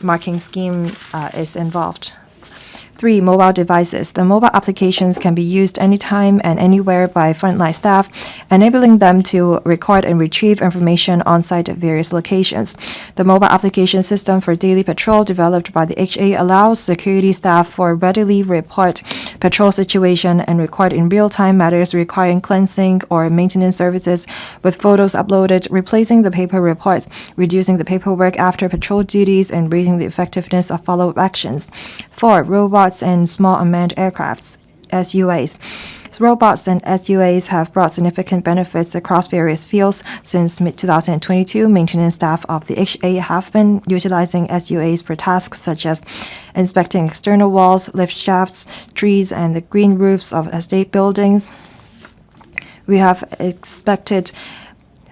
marking scheme is involved. 3. Mobile devices. The mobile applications can be used anytime and anywhere by frontline staff, enabling them to record and retrieve information on site at various locations. The mobile application system for daily patrol developed by the HA allows security staff for readily report patrol situation and record in real-time matters requiring cleansing or maintenance services with photos uploaded, replacing the paper reports, reducing the paperwork after patrol duties, and raising the effectiveness of follow-up actions. 4. Robots and small unmanned aircrafts, SUAs. Robots and SUAs have brought significant benefits across various fields. Since mid-2022, maintenance staff of the HA have been utilizing SUAs for tasks such as inspecting external walls, lift shafts, trees, and the green roofs of estate buildings. We have inspected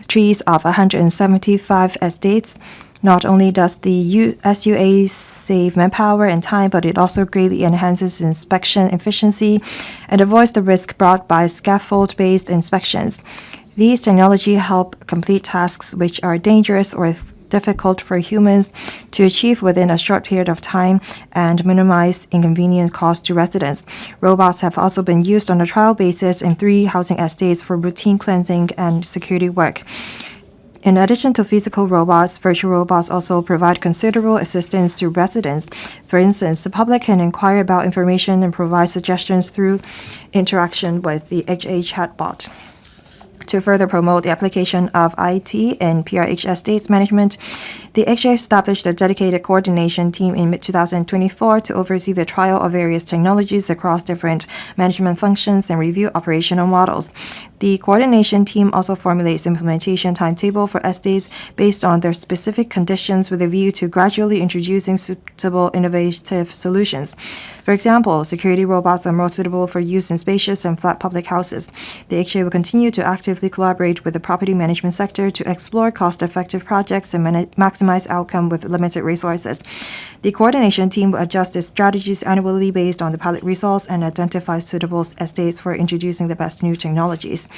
trees of 175 estates. Not only does the SUA save manpower and time, but it also greatly enhances inspection efficiency and avoids the risk brought by scaffold-based inspections. These technologies help complete tasks which are dangerous or difficult for humans to achieve within a short period of time and minimize inconvenience caused to residents. Robots have also been used on a trial basis in 3 housing estates for routine cleansing and security work. In addition to physical robots, virtual robots also provide considerable assistance to residents. For instance, the public can inquire about information and provide suggestions through interaction with the HA chatbot. To further promote the application of IT in PRH estates management, the HA established a dedicated coordination team in mid-2024 to oversee the trial of various technologies across different management functions and review operational models. The coordination team also formulates implementation timetable for estates based on their specific conditions with a view to gradually introducing suitable innovative solutions. For example, security robots are more suitable for use in spacious and flat public houses. The HA will continue to actively collaborate with the property management sector to explore cost-effective projects and maximize outcome with limited resources. The coordination team will adjust its strategies annually based on the pilot results and identify suitable estates for introducing the best new technologies.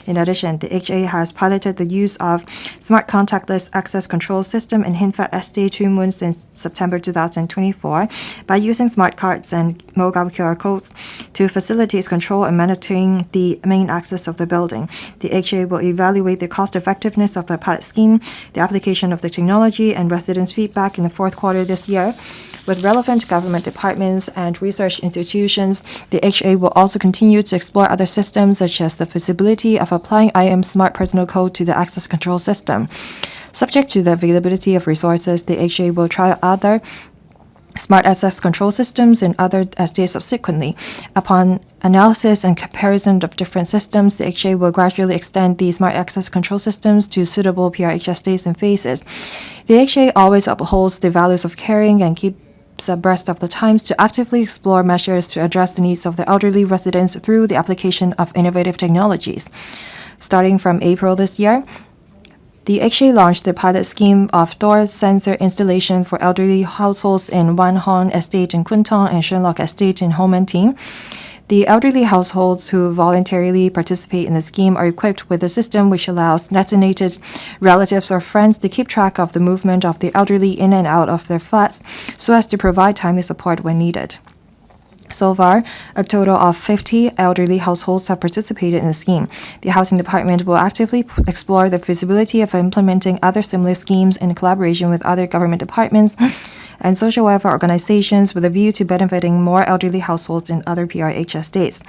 In addition, the HA has piloted the use of smart contactless access control system in Hinfat Estate Two Moon since September 2024 by using smart cards and mobile QR codes to facilitate control and monitoring the main access of the building. The HA will evaluate the cost effectiveness of the pilot scheme, the application of the technology, and residents' feedback in the fourth quarter this year. With relevant government departments and research institutions, the HA will also continue to explore other systems such as the feasibility of applying IM Smart Personal Code to the access control system. Subject to the availability of resources, the HA will try other smart access control systems in other estates subsequently. Upon analysis and comparison of different systems, the HA will gradually extend the smart access control systems to suitable PRH estates and phases. The HA always upholds the values of caring and keeps abreast of the times to actively explore measures to address the needs of the elderly residents through the application of innovative technologies. Starting from April this year, the HA launched the pilot scheme of door sensor installation for elderly households in Wan Hon Estate in Kwun Tong and Shenlok Estate in Ho Man Tin. The elderly households who voluntarily participate in the scheme are equipped with a system which allows designated relatives or friends to keep track of the movement of the elderly in and out of their flats so as to provide timely support when needed. So far, a total of 50 elderly households have participated in the scheme. The Housing Department will actively explore the feasibility of implementing other similar schemes in collaboration with other government departments and social welfare organizations with a view to benefiting more elderly households in other PRH estates.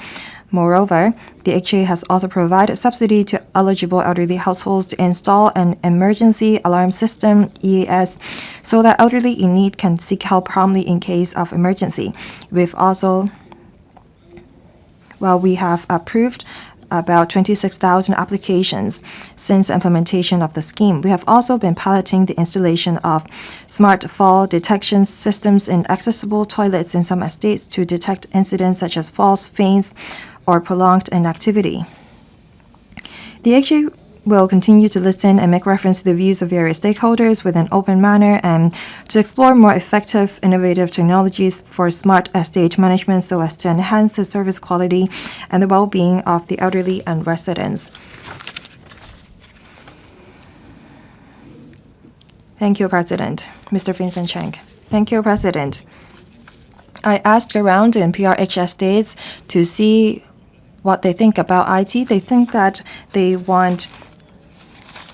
Moreover, the HA has also provided subsidy to eligible elderly households to install an emergency alarm system, EAS, so that elderly in need can seek help promptly in case of emergency. We have approved about 26,000 applications since implementation of the scheme. We have also been piloting the installation of smart fall detection systems in accessible toilets in some estates to detect incidents such as falls, faints, or prolonged inactivity. The HA will continue to listen and make reference to the views of various stakeholders with an open manner and to explore more effective, innovative technologies for smart estate management so as to enhance the service quality and the well-being of the elderly and residents. Thank you, President. Mr. Vincent CHENG. Thank you, President. I asked around in PRH estates to see what they think about IT. They think that they want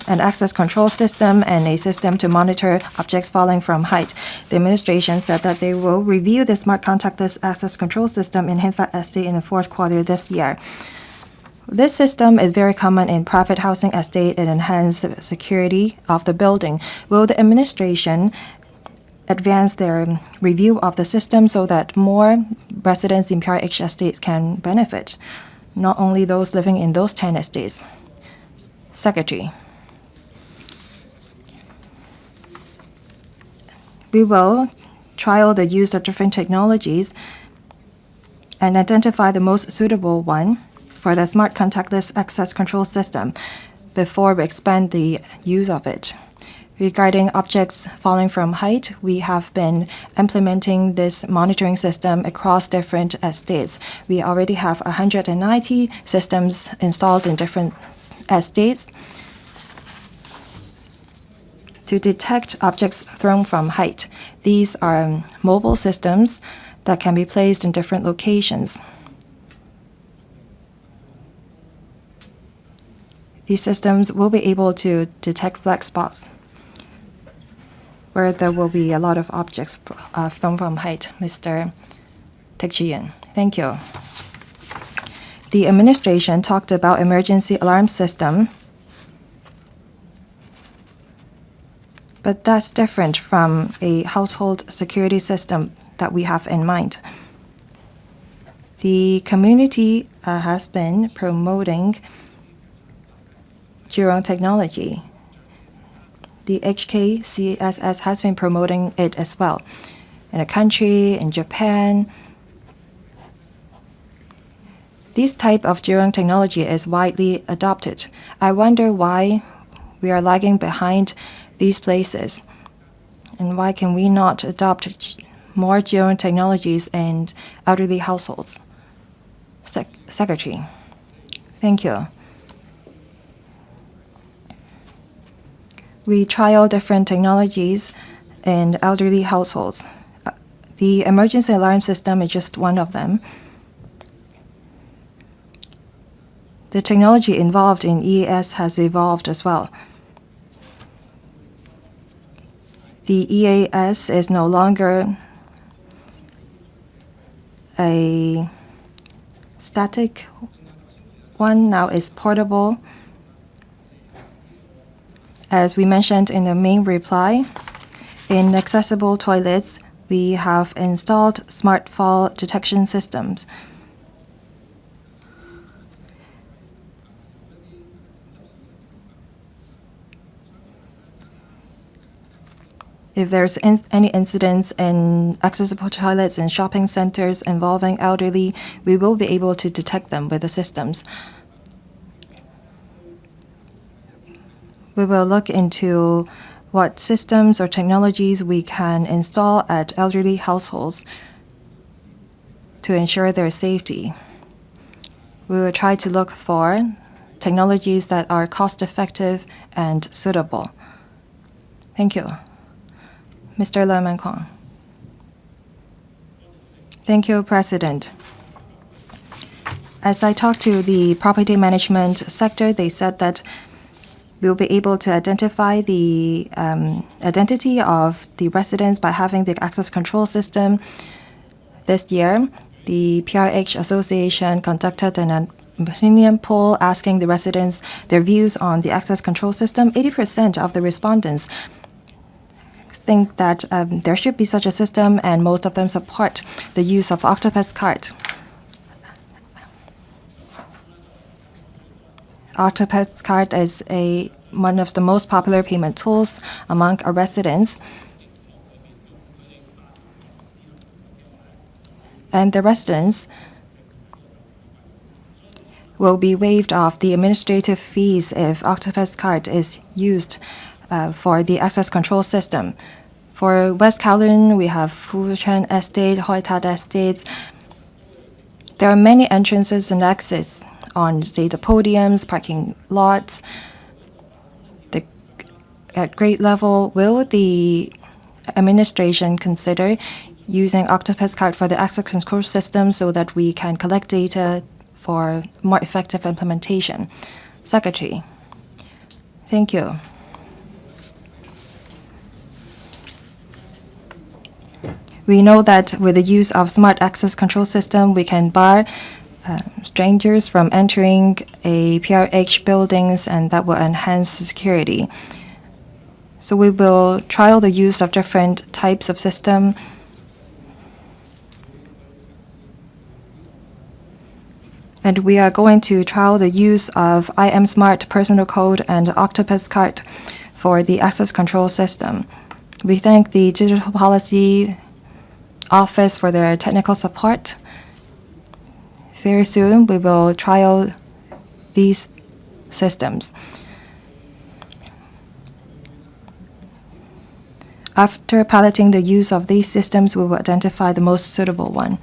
an access control system and a system to monitor objects falling from height. The administration said that they will review the smart contactless access control system in Hon Estate in the fourth quarter this year. This system is very common in private housing estate and enhance the security of the building. Will the administration advance their review of the system so that more residents in PRH estates can benefit, not only those living in those 10 estates? Secretary. We will trial the use of different technologies and identify the most suitable one for the smart contactless access control system before we expand the use of it. Regarding objects falling from height, we have been implementing this monitoring system across different estates. We already have 190 systems installed in different estates to detect objects thrown from height. These are mobile systems that can be placed in different locations. These systems will be able to detect black spots where there will be a lot of objects thrown from height. Mr. Tekjian. Thank you. The administration talked about emergency alarm system, but that's different from a household security system that we have in mind. The community has been promoting drone technology. The HKCSS has been promoting it as well. In a country, in Japan, this type of drone technology is widely adopted. I wonder why we are lagging behind these places, and why can we not adopt more drone technologies in elderly households? Secretary. Thank you. We trial different technologies in elderly households. The emergency alarm system is just one of them. The technology involved in EAS has evolved as well. The EAS is no longer a static one, now is portable. As we mentioned in the main reply, in accessible toilets, we have installed smart fall detection systems. If there's any incidents in accessible toilets in shopping centers involving elderly, we will be able to detect them with the systems. We will look into what systems or technologies we can install at elderly households to ensure their safety. We will try to look for technologies that are cost-effective and suitable. Thank you. Mr. Lau. Thank you, President. As I talked to the property management sector, they said that we'll be able to identify the identity of the residents by having the access control system. This year, the PRH Association conducted an opinion poll asking the residents their views on the access control system. 80% of the respondents think that there should be such a system, and most of them support the use of Octopus card. Octopus card is one of the most popular payment tools among our residents. And the residents will be waived off the administrative fees if Octopus card is used for the access control system. For West Kowloon, we have Fuchen Estate, Hoi Tat Estates. There are many entrances and exits on, say, the podiums, parking lots. The at grade level, will the administration consider using Octopus card for the access control system so that we can collect data for more effective implementation? Secretary. Thank you. We know that with the use of smart access control system, we can bar strangers from entering a PRH buildings, and that will enhance security. So we will trial the use of different types of system. And we are going to trial the use of IM Smart Personal Code and Octopus Card for the access control system. We thank the Digital Policy Office for their technical support. Very soon, we will trial these systems. After piloting the use of these systems, we will identify the most suitable one.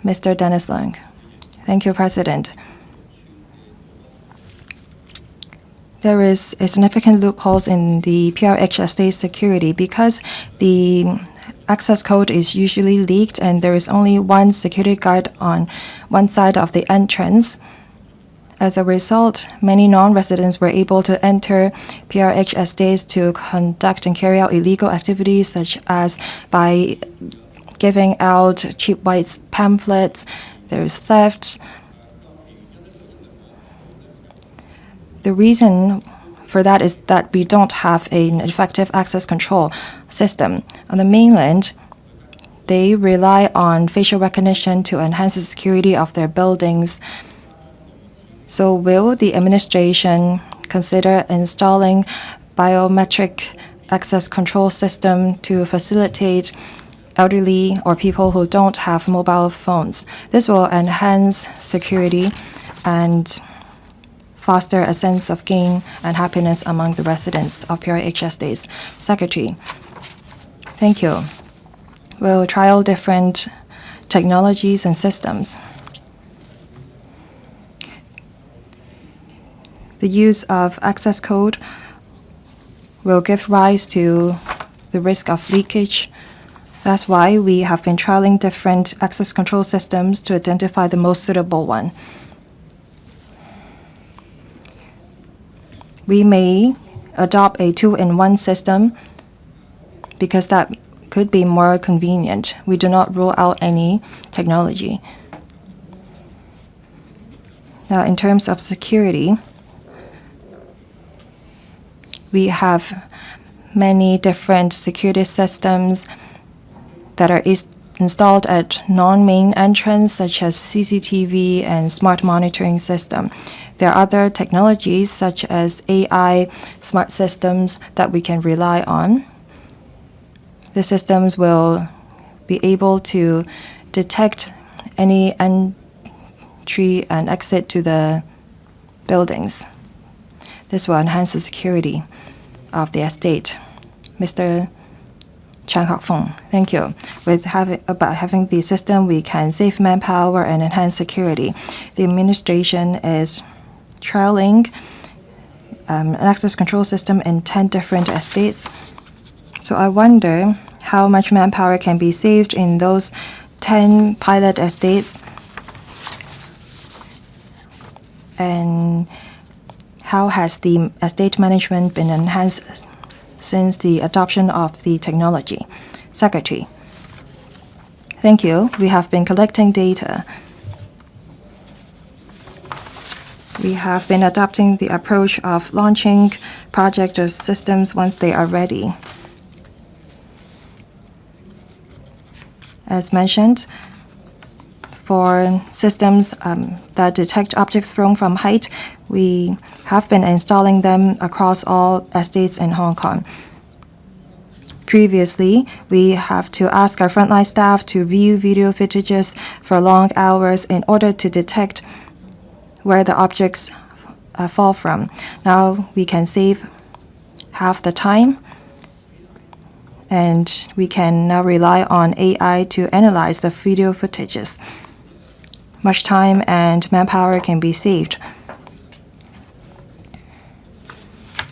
Mr. Dennis Leung. Thank you, President. There is a significant loopholes in the PRH estate security because the access code is usually leaked and there is only one security guard on one side of the entrance. As a result, many non-residents were able to enter PRH estates to conduct and carry out illegal activities, such as by giving out cheap white pamphlets. There is theft. The reason for that is that we don't have an effective access control system. On the mainland, they rely on facial recognition to enhance the security of their buildings. So will the administration consider installing biometric access control system to facilitate elderly or people who don't have mobile phones? This will enhance security and foster a sense of gain and happiness among the residents of PRH estates. Secretary. Thank you. We'll trial different technologies and systems. The use of access code will give rise to the risk of leakage. That's why we have been trialing different access control systems to identify the most suitable one. We may adopt a 2-in-1 system because that could be more convenient. We do not rule out any technology. Now, in terms of security, we have many different security systems that are installed at non-main entrance, such as CCTV and smart monitoring system. There are other technologies, such as AI smart systems, that we can rely on. The systems will be able to detect any entry and exit to the buildings. This will enhance the security of the estate. Mr. Chan Hok-fung, thank you. With having the system, we can save manpower and enhance security. The administration is trialing an access control system in 10 different estates. So I wonder how much manpower can be saved in those 10 pilot estates, and how has the estate management been enhanced since the adoption of the technology? Secretary. Thank you. We have been collecting data. We have been adopting the approach of launching project or systems once they are ready. As mentioned, for systems that detect objects thrown from height, we have been installing them across all estates in Hong Kong. Previously, we have to ask our frontline staff to view video footages for long hours in order to detect where the objects fall from. Now we can save half the time, and we can now rely on AI to analyze the video footages. Much time and manpower can be saved.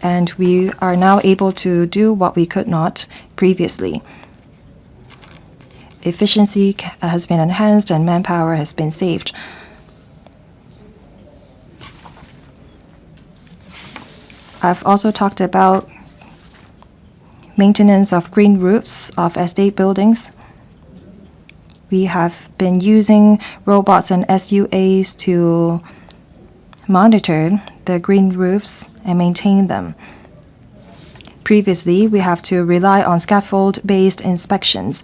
and we are now able to do what we could not previously. Efficiency has been enhanced and manpower has been saved. I've also talked about maintenance of green roofs of estate buildings. We have been using robots and SUAs to monitor the green roofs and maintain them. Previously, we have to rely on scaffold-based inspections.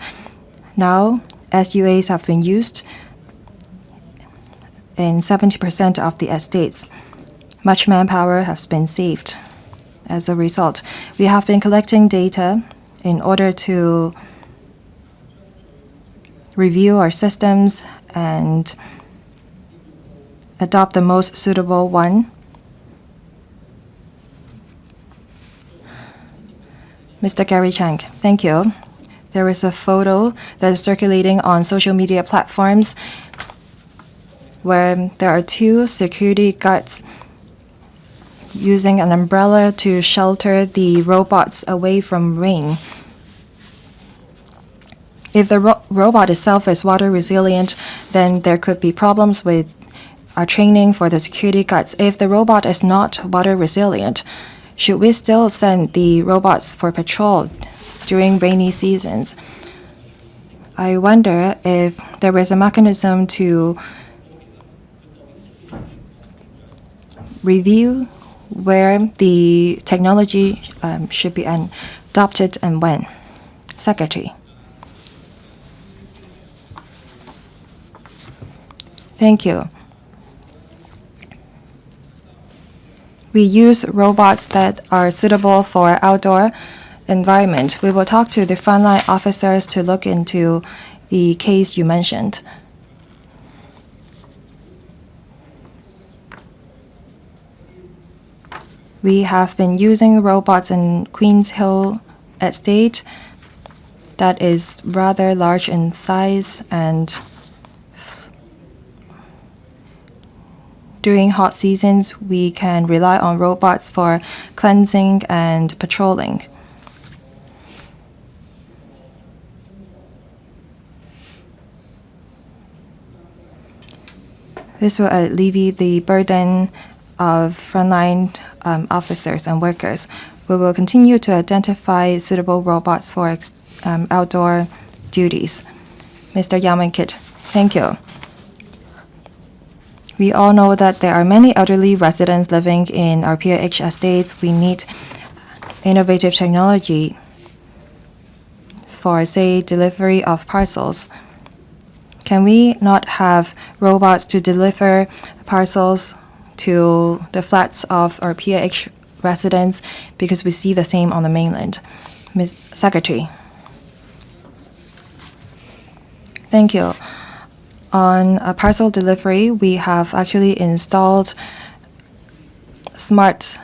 Now, SUAs have been used in 70% of the estates. Much manpower has been saved. As a result, we have been collecting data in order to review our systems and adopt the most suitable one. Mr. Gary Chang, thank you. There is a photo that is circulating on social media platforms where there are two security guards using an umbrella to shelter the robots away from rain. If the robot itself is water resilient, then there could be problems with our training for the security guards. If the robot is not water resilient, should we still send the robots for patrol during rainy seasons? I wonder if there is a mechanism to review where the technology should be adopted and when. Secretary. Thank you. We use robots that are suitable for outdoor environment. We will talk to the frontline officers to look into the case you mentioned. We have been using robots in Queens Hill Estate that is rather large in size, and during hot seasons, we can rely on robots for cleansing and patrolling. This will alleviate the burden of frontline officers and workers. We will continue to identify suitable robots for outdoor duties. Mr. Kit, thank you. We all know that there are many elderly residents living in our PRH estates. We need innovative technology for, say, delivery of parcels. Can we not have robots to deliver parcels to the flats of our PRH residents, because we see the same on the mainland? Ms. Secretary. Thank you. On a parcel delivery, we have actually installed smart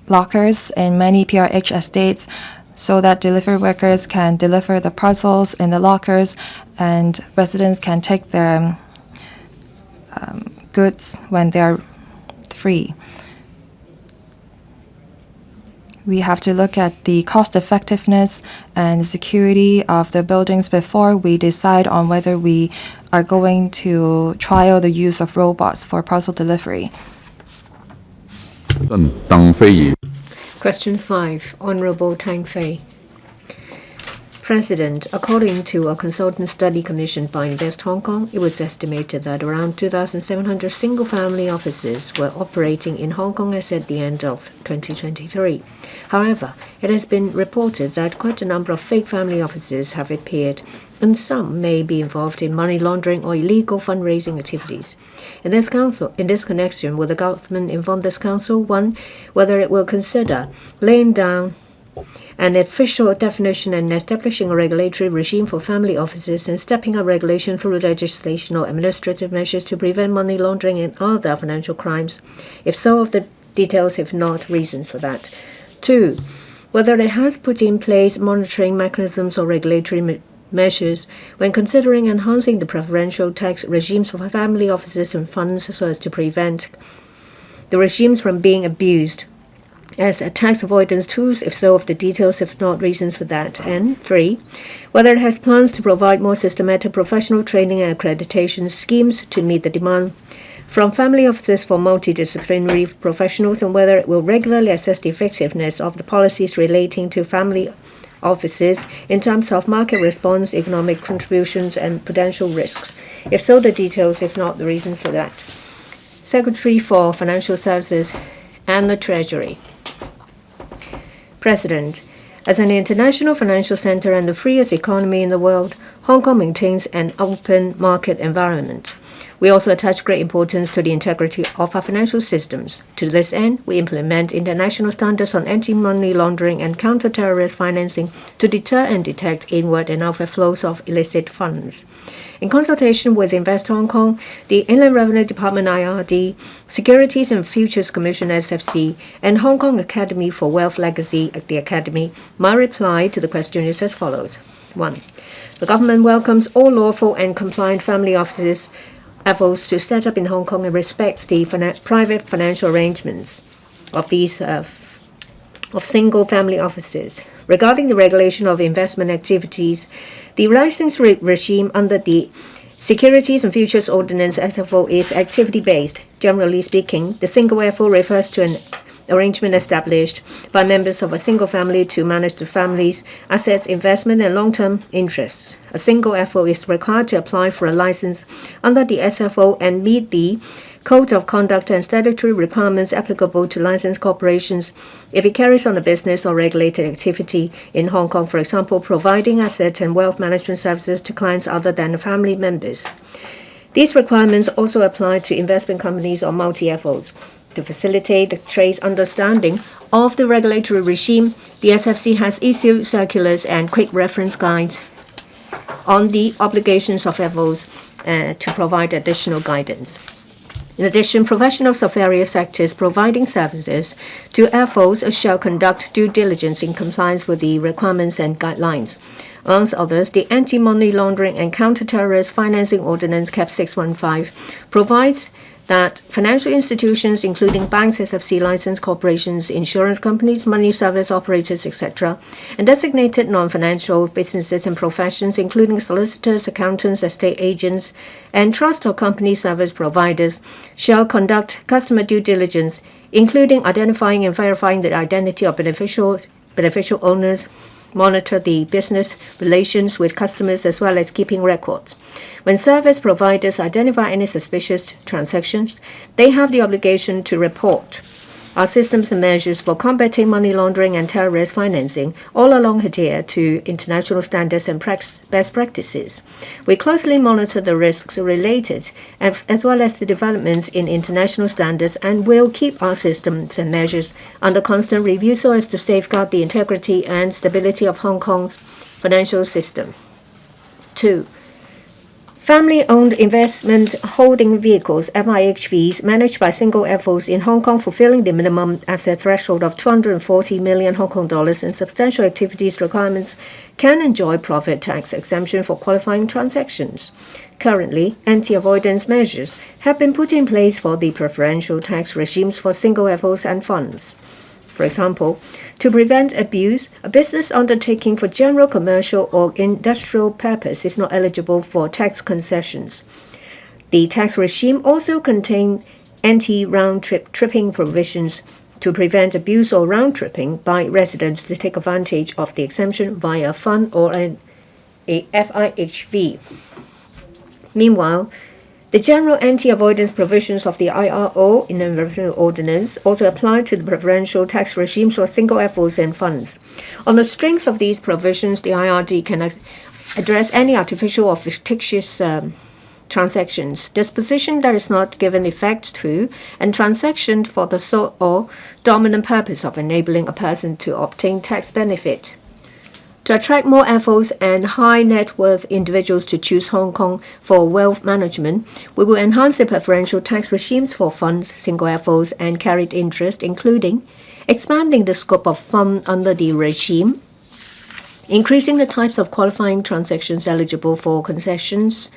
lockers in many PRH estates so that delivery workers can deliver the parcels in the lockers and residents can take their goods when they're free. We have to look at the cost effectiveness and the security of the buildings before we decide on whether we are going to trial the use of robots for parcel delivery. Question 5, Honorable Tang Fei. President, according to a consultant study commissioned by Invest Hong Kong, it was estimated that around 2,700 single-family offices were operating in Hong Kong as at the end of 2023. However, it has been reported that quite a number of fake family offices have appeared, and some may be involved in money laundering or illegal fundraising activities. In this connection, will the government inform this council, 1, whether it will consider laying down an official definition and establishing a regulatory regime for family offices and stepping up regulation through legislation or administrative measures to prevent money laundering and other financial crimes? If so, of the details, if not, reasons for that. 2, whether it has put in place monitoring mechanisms or regulatory measures when considering enhancing the preferential tax regimes for family offices and funds so as to prevent the regimes from being abused. as tax avoidance tools, if so, of the details, if not reasons for that. And 3, whether it has plans to provide more systematic professional training and accreditation schemes to meet the demand from family offices for multidisciplinary professionals, and whether it will regularly assess the effectiveness of the policies relating to family offices in terms of market response, economic contributions, and potential risks. If so, the details, if not the reasons for that. Secretary for Financial Services and the Treasury. President, as an international financial center and the freest economy in the world, Hong Kong maintains an open market environment. We also attach great importance to the integrity of our financial systems. To this end, we implement international standards on anti-money laundering and counter-terrorist financing to deter and detect inward and outward flows of illicit funds. In consultation with Invest Hong Kong, the Inland Revenue Department IRD, Securities and Futures Commission SFC, and Hong Kong Academy for Wealth Legacy the Academy, my reply to the question is as follows. 1. The government welcomes all lawful and compliant family offices efforts to set up in Hong Kong and respects the private financial arrangements of these of single family offices. Regarding the regulation of investment activities, the license regime under the Securities and Futures Ordinance SFO is activity-based. Generally speaking, the single FO refers to an arrangement established by members of a single family to manage the family's assets, investment, and long-term interests. A single FO is required to apply for a license under the SFO and meet the Code of Conduct and statutory requirements applicable to licensed corporations if it carries on a business or regulated activity in Hong Kong, for example, providing asset and wealth management services to clients other than family members. These requirements also apply to investment companies or multi-FOs. To facilitate the trade's understanding of the regulatory regime, the SFC has issued circulars and quick reference guides on the obligations of FOs to provide additional guidance. In addition, professionals of various sectors providing services to FOs shall conduct due diligence in compliance with the requirements and guidelines. Amongst others, the Anti-Money Laundering and Counter-Terrorist Financing Ordinance CAP 615 provides that financial institutions, including banks, SFC licensed corporations, insurance companies, money service operators, etc., and designated non-financial businesses and professions, including solicitors, accountants, estate agents, and trust or company service providers, shall conduct customer due diligence, including identifying and verifying the identity of beneficial owners, monitor the business relations with customers, as well as keeping records. When service providers identify any suspicious transactions, they have the obligation to report. Our systems and measures for combating money laundering and terrorist financing all along adhere to international standards and best practices. We closely monitor the risks related as well as the developments in international standards and will keep our systems and measures under constant review so as to safeguard the integrity and stability of Hong Kong's financial system. 2. Family-owned investment holding vehicles, FIHVs, managed by single FOs in Hong Kong fulfilling the minimum asset threshold of 240 million Hong Kong dollars and substantial activities requirements can enjoy profit tax exemption for qualifying transactions. Currently, anti-avoidance measures have been put in place for the preferential tax regimes for single FOs and funds. For example, to prevent abuse, a business undertaking for general commercial or industrial purpose is not eligible for tax concessions. The tax regime also contains anti-round-tripping provisions to prevent abuse or round-tripping by residents to take advantage of the exemption via a fund or a FIHV. Meanwhile, the general anti-avoidance provisions of the IRO Inland Revenue Ordinance also apply to the preferential tax regimes for single FOs and funds. On the strength of these provisions, the IRD can address any artificial or fictitious transactions, disposition that is not given effect to, and transaction for the sole or dominant purpose of enabling a person to obtain tax benefit. To attract more FOs and high net worth individuals to choose Hong Kong for wealth management, we will enhance the preferential tax regimes for funds, single FOs, and carried interest, including expanding the scope of fund under the regime, increasing the types of qualifying transactions eligible for concessions,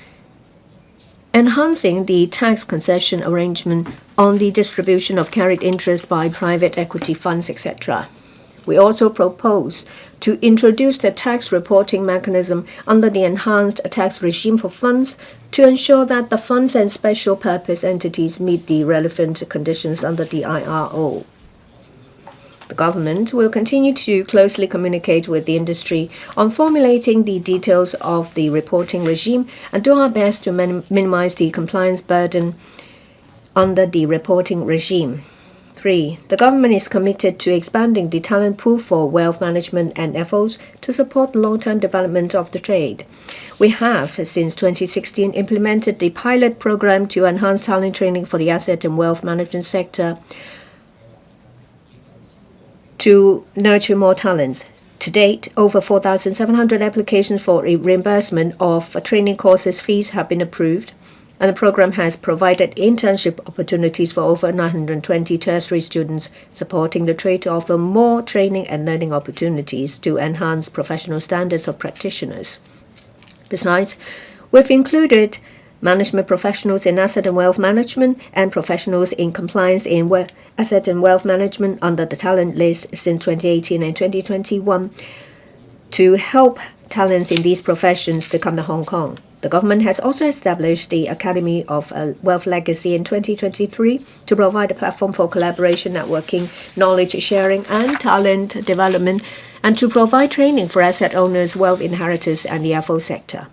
enhancing the tax concession arrangement on the distribution of carried interest by private equity funds, etc. We also propose to introduce the tax reporting mechanism under the enhanced tax regime for funds to ensure that the funds and special purpose entities meet the relevant conditions under the IRO. The government will continue to closely communicate with the industry on formulating the details of the reporting regime and do our best to minimize the compliance burden under the reporting regime. 3. The government is committed to expanding the talent pool for wealth management and efforts to support the long-term development of the trade. We have, since 2016, implemented the pilot program to enhance talent training for the asset and wealth management sector to nurture more talents. To date, over 4,700 applications for reimbursement of training courses fees have been approved, and the program has provided internship opportunities for over 920 tertiary students, supporting the trade to offer more training and learning opportunities to enhance professional standards of practitioners. Besides, we've included management professionals in asset and wealth management and professionals in compliance in asset and wealth management under the talent list since 2018 and 2021 to help talents in these professions to come to Hong Kong. The government has also established the Academy of Wealth Legacy in 2023 to provide a platform for collaboration, networking, knowledge sharing, and talent development, and to provide training for asset owners, wealth inheritors, and the FO sector.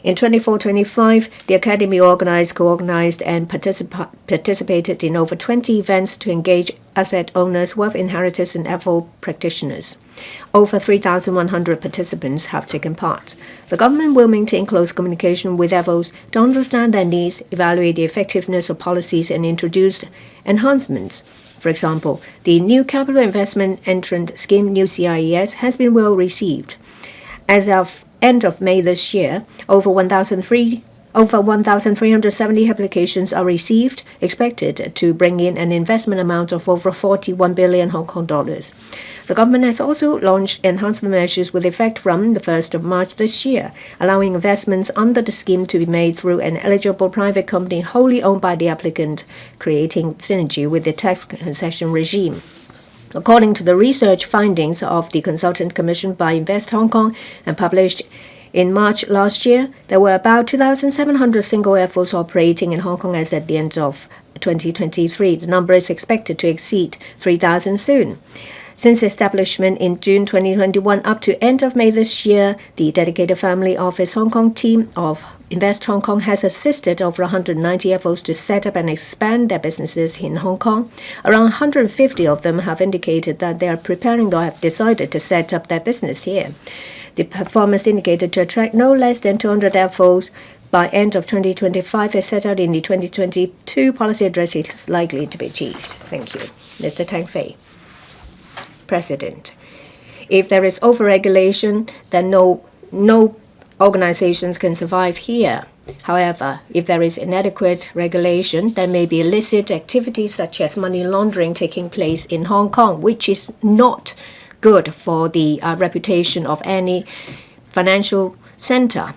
In 24-25, the Academy organized, co-organized, and participated in over 20 events to engage asset owners, wealth inheritors, and FO practitioners. Over 3,100 participants have taken part. The government will maintain close communication with FOs to understand their needs, evaluate the effectiveness of policies, and introduce enhancements. For example, the new Capital Investment Entrant Scheme, new CIES, has been well received. As of end of May this year, over 1,370 applications are received, expected to bring in an investment amount of over 41 billion Hong Kong dollars. The government has also launched enhancement measures with effect from the 1st of March this year, allowing investments under the scheme to be made through an eligible private company wholly owned by the applicant, creating synergy with the tax concession regime. According to the research findings of the Consultant Commission by Invest Hong Kong and published in March last year, there were about 2,700 single FOs operating in Hong Kong as at the end of 2023. The number is expected to exceed 3,000 soon. Since establishment in June 2021 up to end of May this year, the dedicated Family Office Hong Kong team of Invest Hong Kong has assisted over 190 FOs to set up and expand their businesses in Hong Kong. Around 150 of them have indicated that they are preparing or have decided to set up their business here. The performance indicated to attract no less than 200 FOs by end of 2025 as set out in the 2022 policy address is likely to be achieved. Thank you. Mr. Tang Fei. President. If there is overregulation, then no organizations can survive here. However, if there is inadequate regulation, there may be illicit activities such as money laundering taking place in Hong Kong, which is not good for the reputation of any financial center.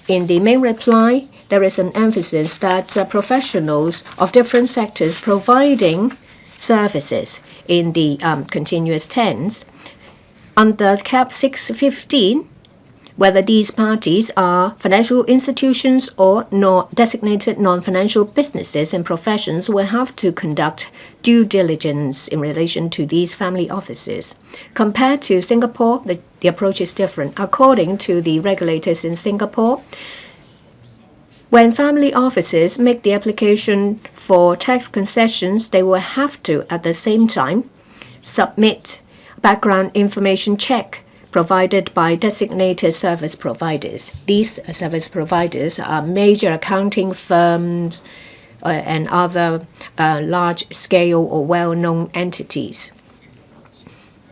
In the main reply, there is an emphasis that professionals of different sectors providing services in the continuous tense under Cap 615, whether these parties are financial institutions or designated non-financial businesses and professions, will have to conduct due diligence in relation to these family offices. Compared to Singapore, the approach is different. According to the regulators in Singapore, when family offices make the application for tax concessions, they will have to, at the same time, submit background information check provided by designated service providers. These service providers are major accounting firms and other large-scale or well-known entities.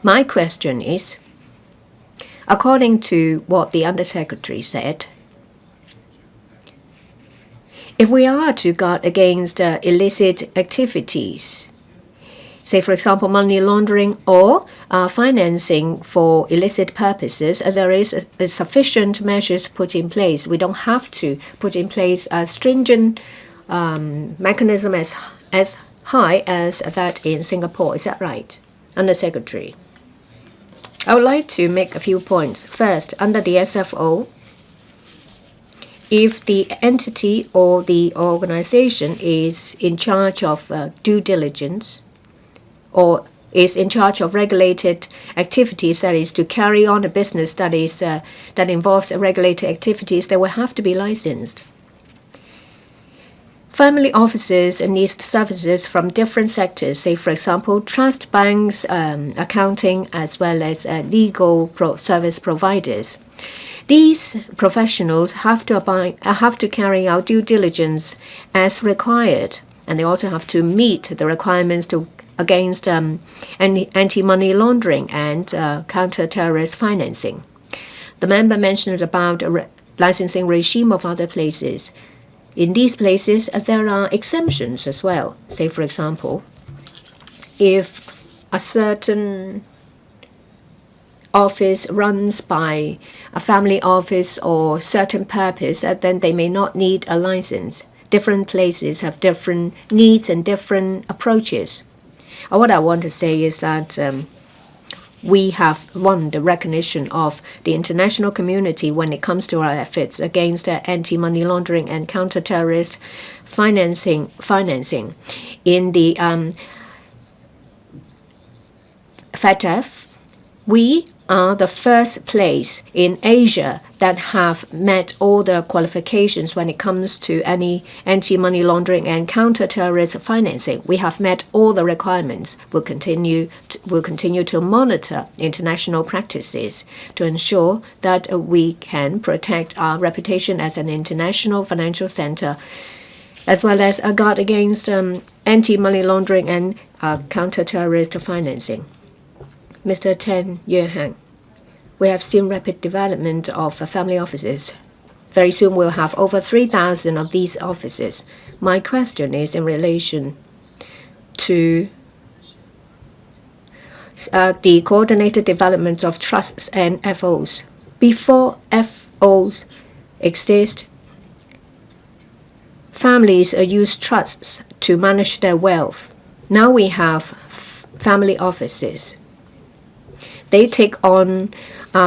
My question is, according to what the Undersecretary said, if we are to guard against illicit activities, say, for example, money laundering or financing for illicit purposes, there is a sufficient measures put in place. We don't have to put in place a stringent mechanism as high as that in Singapore. Is that right, Under Secretary? I would like to make a few points. First, under the SFO, if the entity or the organization is in charge of due diligence or is in charge of regulated activities, that is to carry on a business that involves regulated activities, they will have to be licensed. Family offices need services from different sectors, say, for example, trust banks, accounting, as well as legal service providers. These professionals have to carry out due diligence as required, and they also have to meet the requirements against anti-money laundering and counter-terrorist financing. The member mentioned about a licensing regime of other places. In these places, there are exemptions as well. Say, for example, if a certain office runs by a family office or certain purpose, then they may not need a license. Different places have different needs and different approaches. What I want to say is that we have won the recognition of the international community when it comes to our efforts against anti-money laundering and counter-terrorist financing. In the FATF, we are the first place in Asia that have met all the qualifications when it comes to any anti-money laundering and counter-terrorist financing. We have met all the requirements. We'll continue to monitor international practices to ensure that we can protect our reputation as an international financial center, as well as a guard against anti-money laundering and counter-terrorist financing. Mr. Tan Fei, we have seen rapid development of family offices. Very soon we'll have over 3,000 of these offices. My question is in relation to the coordinated development of trusts and FOs. Before FOs exist, families use trusts to manage their wealth. Now we have family offices. They take on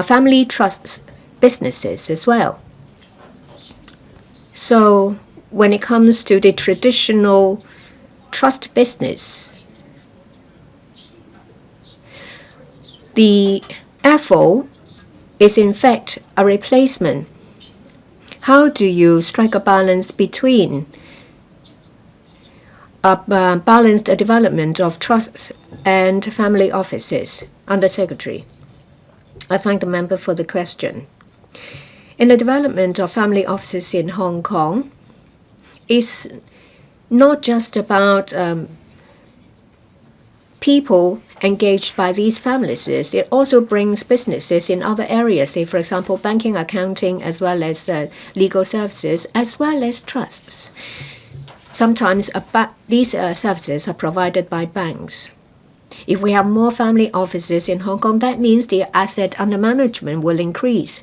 family trusts businesses as well. So when it comes to the traditional trust business, the FO is in fact a replacement. How do you strike a balance between a balanced development of trusts and family offices? Under Secretary, I thank the member for the question. In the development of family offices in Hong Kong, it's not just about people engaged by these families. It also brings businesses in other areas, say, for example, banking, accounting, as well as legal services, as well as trusts. Sometimes these services are provided by banks. If we have more family offices in Hong Kong, that means the asset under management will increase.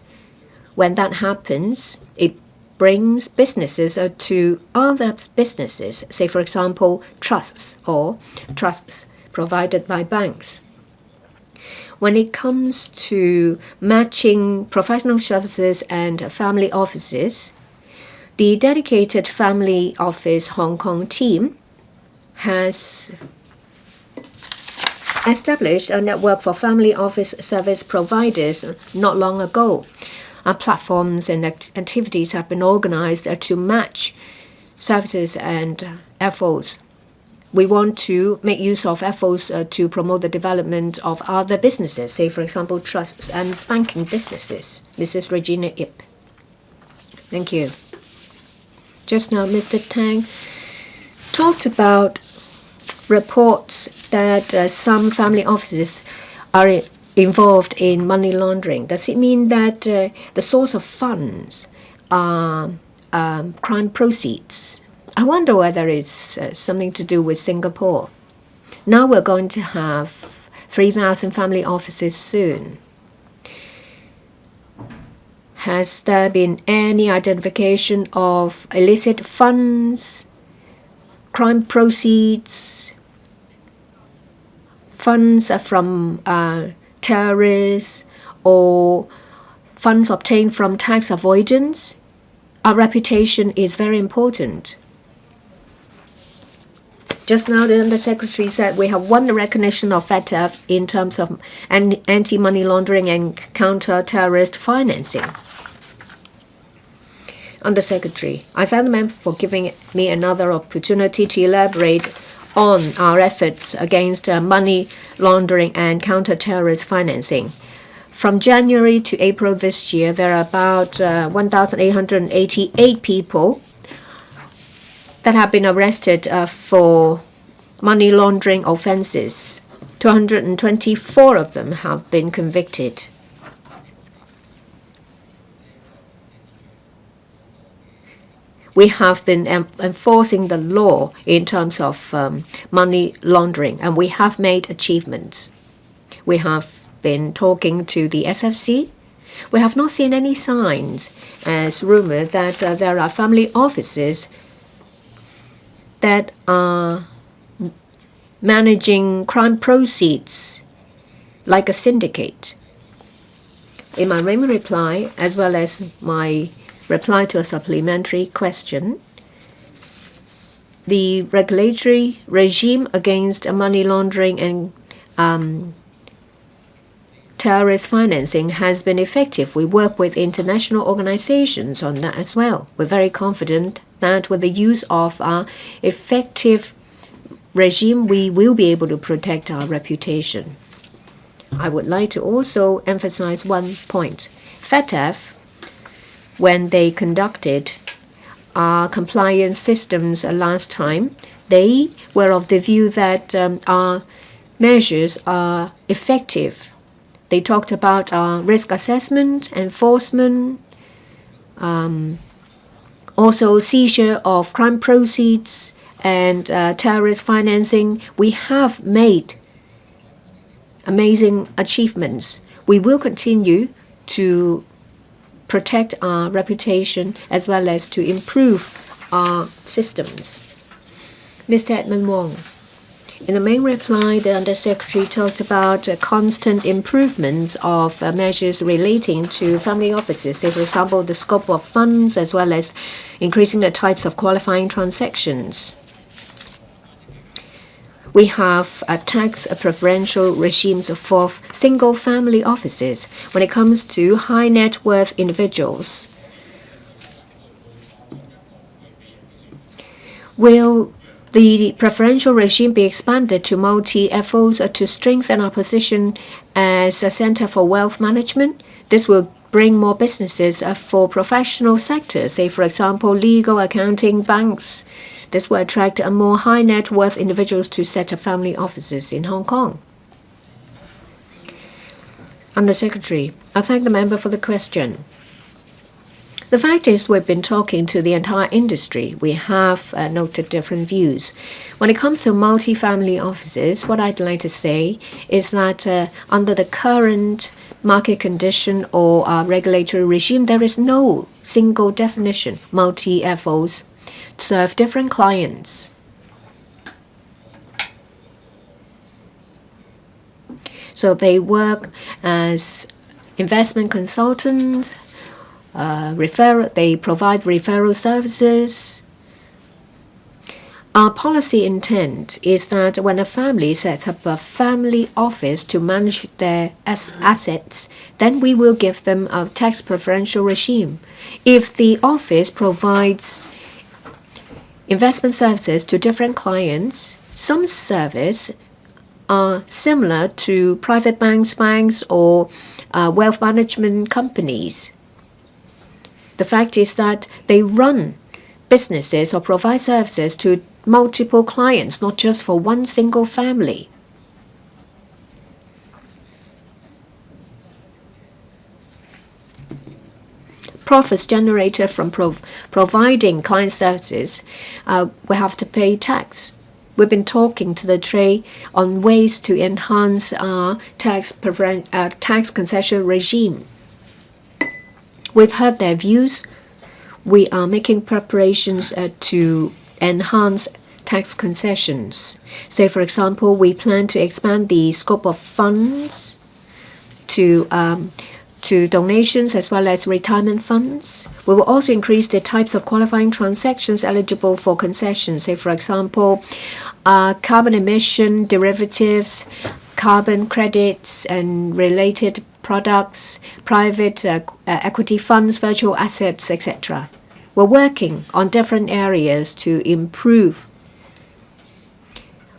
When that happens, it brings businesses to other businesses, say, for example, trusts or trusts provided by banks. When it comes to matching professional services and family offices, the dedicated Family Office Hong Kong team has established a network for family office service providers not long ago. Platforms and activities have been organized to match services and FOs. We want to make use of FOs to promote the development of other businesses, say, for example, trusts and banking businesses. This is Regina Ip. Thank you. Just now, Mr. Tang talked about reports that some family offices are involved in money laundering. Does it mean that the source of funds are crime proceeds? I wonder whether it's something to do with Singapore. Now we're going to have 3,000 family offices soon. Has there been any identification of illicit funds, crime proceeds, funds from terrorists, or funds obtained from tax avoidance? Our reputation is very important. Just now, the Undersecretary said we have won the recognition of FATF in terms of anti-money laundering and counter-terrorist financing. Undersecretary, I thank the member for giving me another opportunity to elaborate on our efforts against money laundering and counter-terrorist financing. From January to April this year, there are about 1,888 people that have been arrested for money laundering offenses. 224 of them have been convicted. We have been enforcing the law in terms of money laundering, and we have made achievements. We have been talking to the SFC. We have not seen any signs as rumored that there are family offices that are managing crime proceeds like a syndicate. In my main reply, as well as my reply to a supplementary question, the regulatory regime against money laundering and terrorist financing has been effective. We work with international organizations on that as well. We're very confident that with the use of our effective regime, we will be able to protect our reputation. I would like to also emphasize one point. FATF, when they conducted our compliance systems last time, they were of the view that our measures are effective. They talked about risk assessment, enforcement, also seizure of crime proceeds and terrorist financing. We have made amazing achievements. We will continue to protect our reputation as well as to improve our systems. Mr. Edmund Wong. In the main reply, the Undersecretary talked about constant improvements of measures relating to family offices. Say, for example, the scope of funds as well as increasing the types of qualifying transactions. We have tax preferential regimes for single-family offices when it comes to high net worth individuals. Will the preferential regime be expanded to multi-FOs to strengthen our position as a center for wealth management? This will bring more businesses for professional sectors, say, for example, legal, accounting, banks. This will attract more high net worth individuals to set up family offices in Hong Kong. Undersecretary, I thank the member for the question. The fact is, we've been talking to the entire industry. We have noted different views. When it comes to multi-family offices, what I'd like to say is that under the current market condition or regulatory regime, there is no single definition. Multi-FOs serve different clients. So they work as investment consultants, they provide referral services. Our policy intent is that when a family sets up a family office to manage their assets, then we will give them a tax preferential regime. If the office provides investment services to different clients, some services are similar to private banks or wealth management companies. The fact is that they run businesses or provide services to multiple clients, not just for one single family. Profits generated from providing client services, we have to pay tax. we've been talking to the trade on ways to enhance our tax concession regime. We've heard their views. We are making preparations to enhance tax concessions. Say, for example, we plan to expand the scope of funds to donations as well as retirement funds. We will also increase the types of qualifying transactions eligible for concessions. Say, for example, carbon emission derivatives, carbon credits and related products, private equity funds, virtual assets, etc. We're working on different areas to improve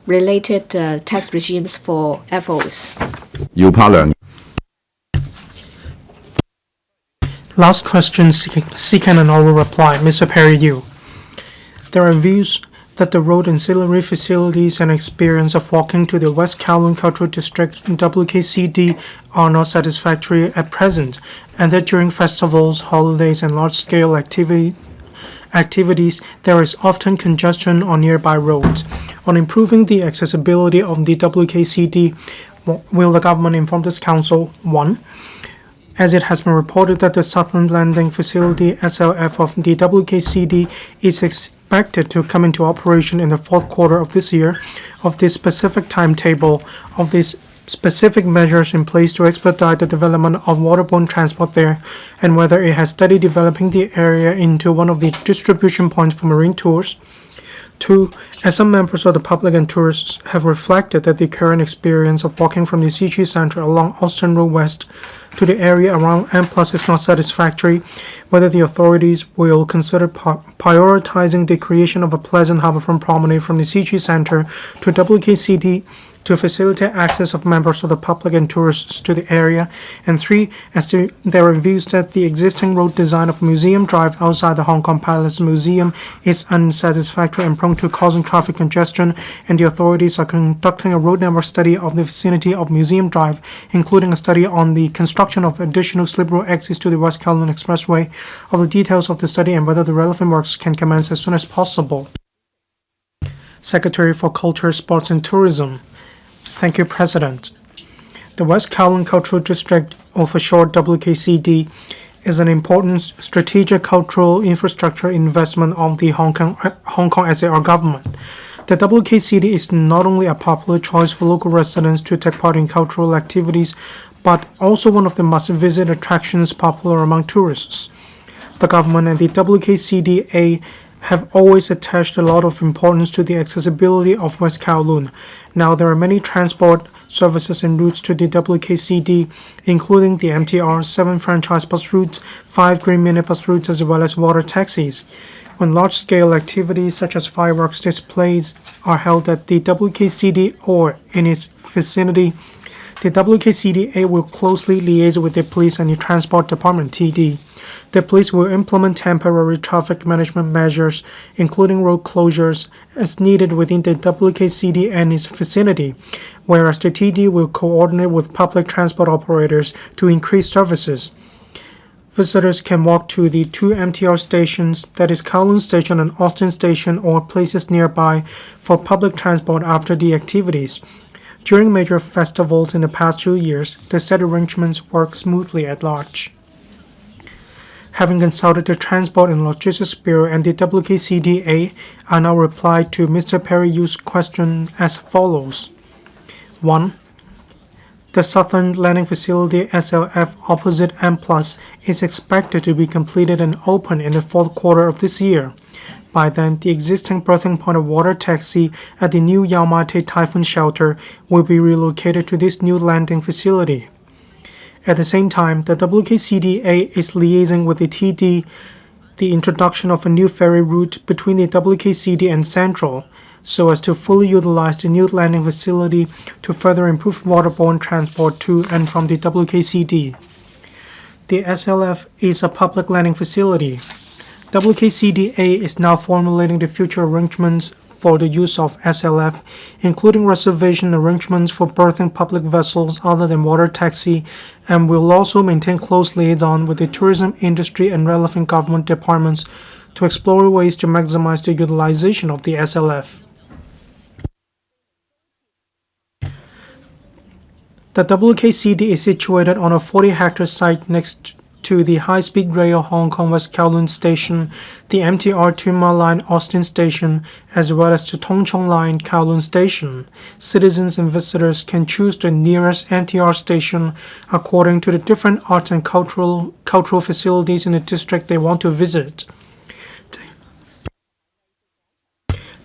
related tax regimes for FOs. Pak-leung. Last question seeking an oral reply. Mr. Perry Yu. There are views that the road ancillary facilities and experience of walking to the West Kowloon Cultural District WKCD are not satisfactory at present, and that during festivals, holidays, and large-scale activities, there is often congestion on nearby roads. On improving the accessibility of the WKCD, will the government inform this council? 1. As it has been reported that the Southern Landing Facility SLF of the WKCD is expected to come into operation in the fourth quarter of this year, of this specific timetable, of these specific measures in place to expedite the development of waterborne transport there, and whether it has studied developing the area into one of the distribution points for marine tours. 2. As some members of the public and tourists have reflected that the current experience of walking from the CHOW Center along Austin Road West to the area around M+ is not satisfactory, whether the authorities will consider prioritizing the creation of a pleasant harborfront promenade from the CHOW Center to WKCD to facilitate access of members of the public and tourists to the area. And 3, as there are views that the existing road design of Museum Drive outside the Hong Kong Palace Museum is unsatisfactory and prone to causing traffic congestion, and the authorities are conducting a road network study of the vicinity of Museum Drive, including a study on the construction of additional slip road exits to the West Kowloon Expressway. Of the details of the study and whether the relevant works can commence as soon as possible. Secretary for Culture, Sports and Tourism. Thank you, President. The West Kowloon Cultural District, or for short WKCD, is an important strategic cultural infrastructure investment of the Hong Kong SAR government. The WKCD is not only a popular choice for local residents to take part in cultural activities, but also one of the must-visit attractions popular among tourists. The government and the WKCDA have always attached a lot of importance to the accessibility of West Kowloon. Now there are many transport services and routes to the WKCD, including the MTR, 7 franchise bus routes, 5 green minibus routes, as well as water taxis. When large-scale activities such as fireworks displays are held at the WKCD or in its vicinity, the WKCDA will closely liaise with the police and the transport department (TD). The police will implement temporary traffic management measures, including road closures, as needed within the WKCD and its vicinity, whereas the TD will coordinate with public transport operators to increase services. Visitors can walk to the 2 MTR stations, that is Kowloon Station and Austin Station, or places nearby for public transport after the activities. During major festivals in the past 2 years, the said arrangements work smoothly at large. Having consulted the Transport and Logistics Bureau and the WKCDA, I now reply to Mr. Perry Yu's question as follows. 1. The Southern Landing Facility SLF opposite M+ is expected to be completed and open in the fourth quarter of this year. By then, the existing berthing point of water taxi at the new Yau Ma Tei Typhoon Shelter will be relocated to this new landing facility. At the same time, the WKCDA is liaising with the TD the introduction of a new ferry route between the WKCD and Central, so as to fully utilize the new landing facility to further improve waterborne transport to and from the WKCD. The SLF is a public landing facility. WKCDA is now formulating the future arrangements for the use of SLF, including reservation arrangements for berthing public vessels other than water taxi, and will also maintain close liaison with the tourism industry and relevant government departments to explore ways to maximize the utilization of the SLF. The WKCD is situated on a 40-hectare site next to the high-speed rail Hong Kong West Kowloon Station, the MTR Tuen Line Austin Station, as well as the Tung Chung Line Kowloon Station. Citizens and visitors can choose the nearest MTR station according to the different arts and cultural facilities in the district they want to visit.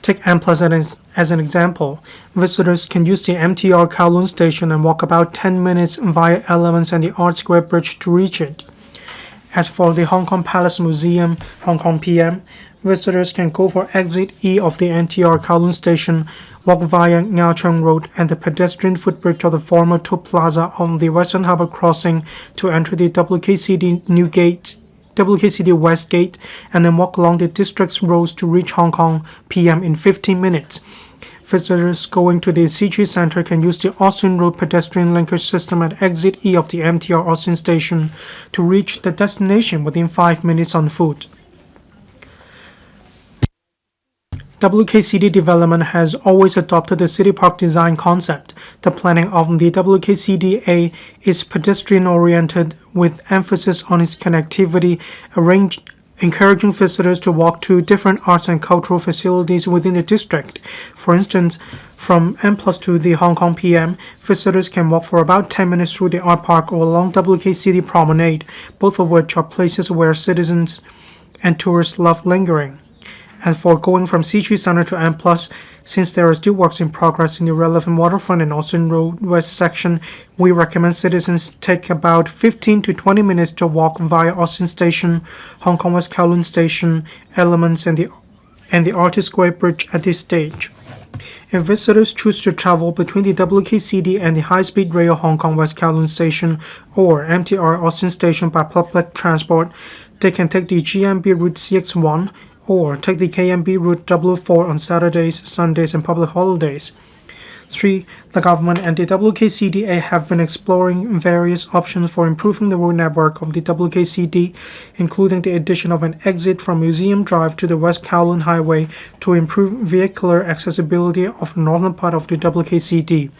Take M Plus as an example. Visitors can use the MTR Kowloon Station and walk about 10 minutes via Elements and the Art Square Bridge to reach it. As for the Hong Kong Palace Museum, Hong Kong PM, visitors can go for Exit E of the MTR Kowloon Station, walk via Ngau Chung Road and the pedestrian footbridge of the former Toll Plaza on the Western Harbour Crossing to enter the WKCD West Gate, and then walk along the district's roads to reach Hong Kong PM in 15 minutes. Visitors going to the CHOW Center can use the Austin Road pedestrian linkage system at Exit E of the MTR Austin Station to reach the destination within 5 minutes on foot. WKCD development has always adopted the city park design concept. The planning of the WKCD-A is pedestrian-oriented with emphasis on its connectivity, encouraging visitors to walk to different arts and cultural facilities within the district. For instance, from M Plus to the Hong Kong PM, visitors can walk for about 10 minutes through the art park or along WKCD Promenade, both of which are places where citizens and tourists love lingering. As for going from CHOW Center to M Plus, since there are still works in progress in the relevant waterfront and Austin Road West section, we recommend citizens take about 15 to 20 minutes to walk via Austin Station, Hong Kong West Kowloon Station, Elements, and the Artist Square Bridge at this stage. If visitors choose to travel between the WKCD and the high-speed rail Hong Kong West Kowloon Station or MTR Austin Station by public transport, they can take the GMB Route CX1 or take the KMB Route 4 on Saturdays, Sundays, and public holidays. 3. The government and the WKCDA have been exploring various options for improving the road network of the WKCD, including the addition of an exit from Museum Drive to the West Kowloon Highway to improve vehicular accessibility of the northern part of the WKCD.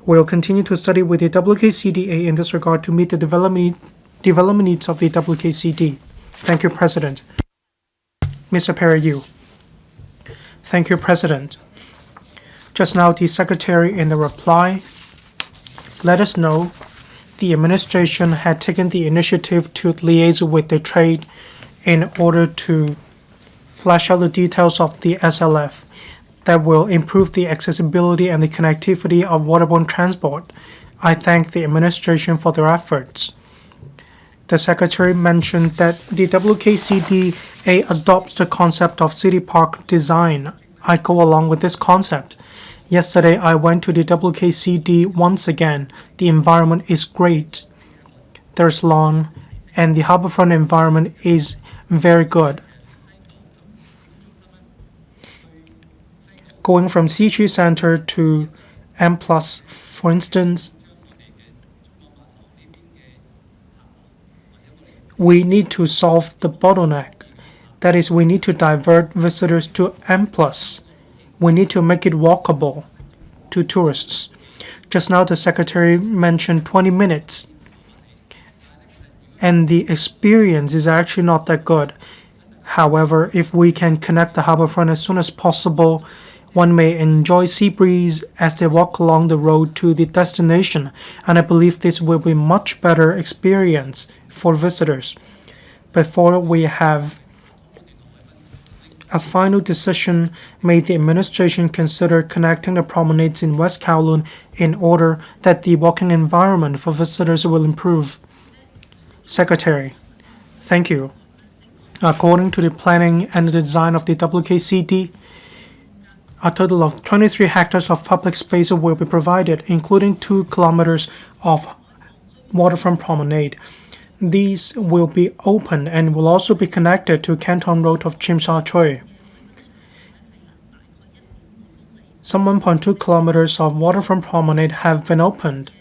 We will continue to study with the WKCDA in this regard to meet the development needs of the WKCD. Thank you, President. Mr. Perry Yu. Thank you, President. Just now, the Secretary in the reply let us know the administration had taken the initiative to liaise with the trade in order to flesh out the details of the SLF that will improve the accessibility and the connectivity of waterborne transport. I thank the administration for their efforts. The Secretary mentioned that the WKCDA adopts the concept of city park design. I go along with this concept. Yesterday, I went to the WKCD once again. The environment is great. There's lawn, and the harborfront environment is very good. Going from CHOW Center to M+, for instance, we need to solve the bottleneck. That is, we need to divert visitors to M+. We need to make it walkable to tourists. Just now, the Secretary mentioned 20 minutes, and the experience is actually not that good. However, if we can connect the harborfront as soon as possible, one may enjoy sea breeze as they walk along the road to the destination, and I believe this will be much better experience for visitors. Before we have a final decision, may the administration consider connecting the promenades in West Kowloon in order that the walking environment for visitors will improve. Secretary, thank you. According to the planning and the design of the WKCD, a total of 23 hectares of public space will be provided, including 2 kilometers of waterfront promenade. These will be open and will also be connected to Canton Road of Tsim Sha Tsui. Some 1.2 kilometers of waterfront promenade have been opened.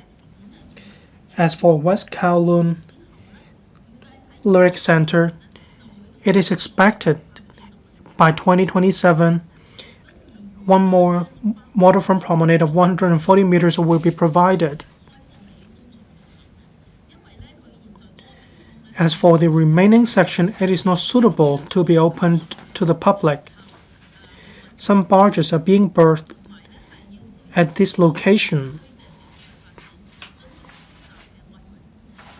As for West Kowloon Lyric Center, it is expected by 2027 one more waterfront promenade of 140 meters will be provided. As for the remaining section, it is not suitable to be opened to the public. Some barges are being berthed at this location.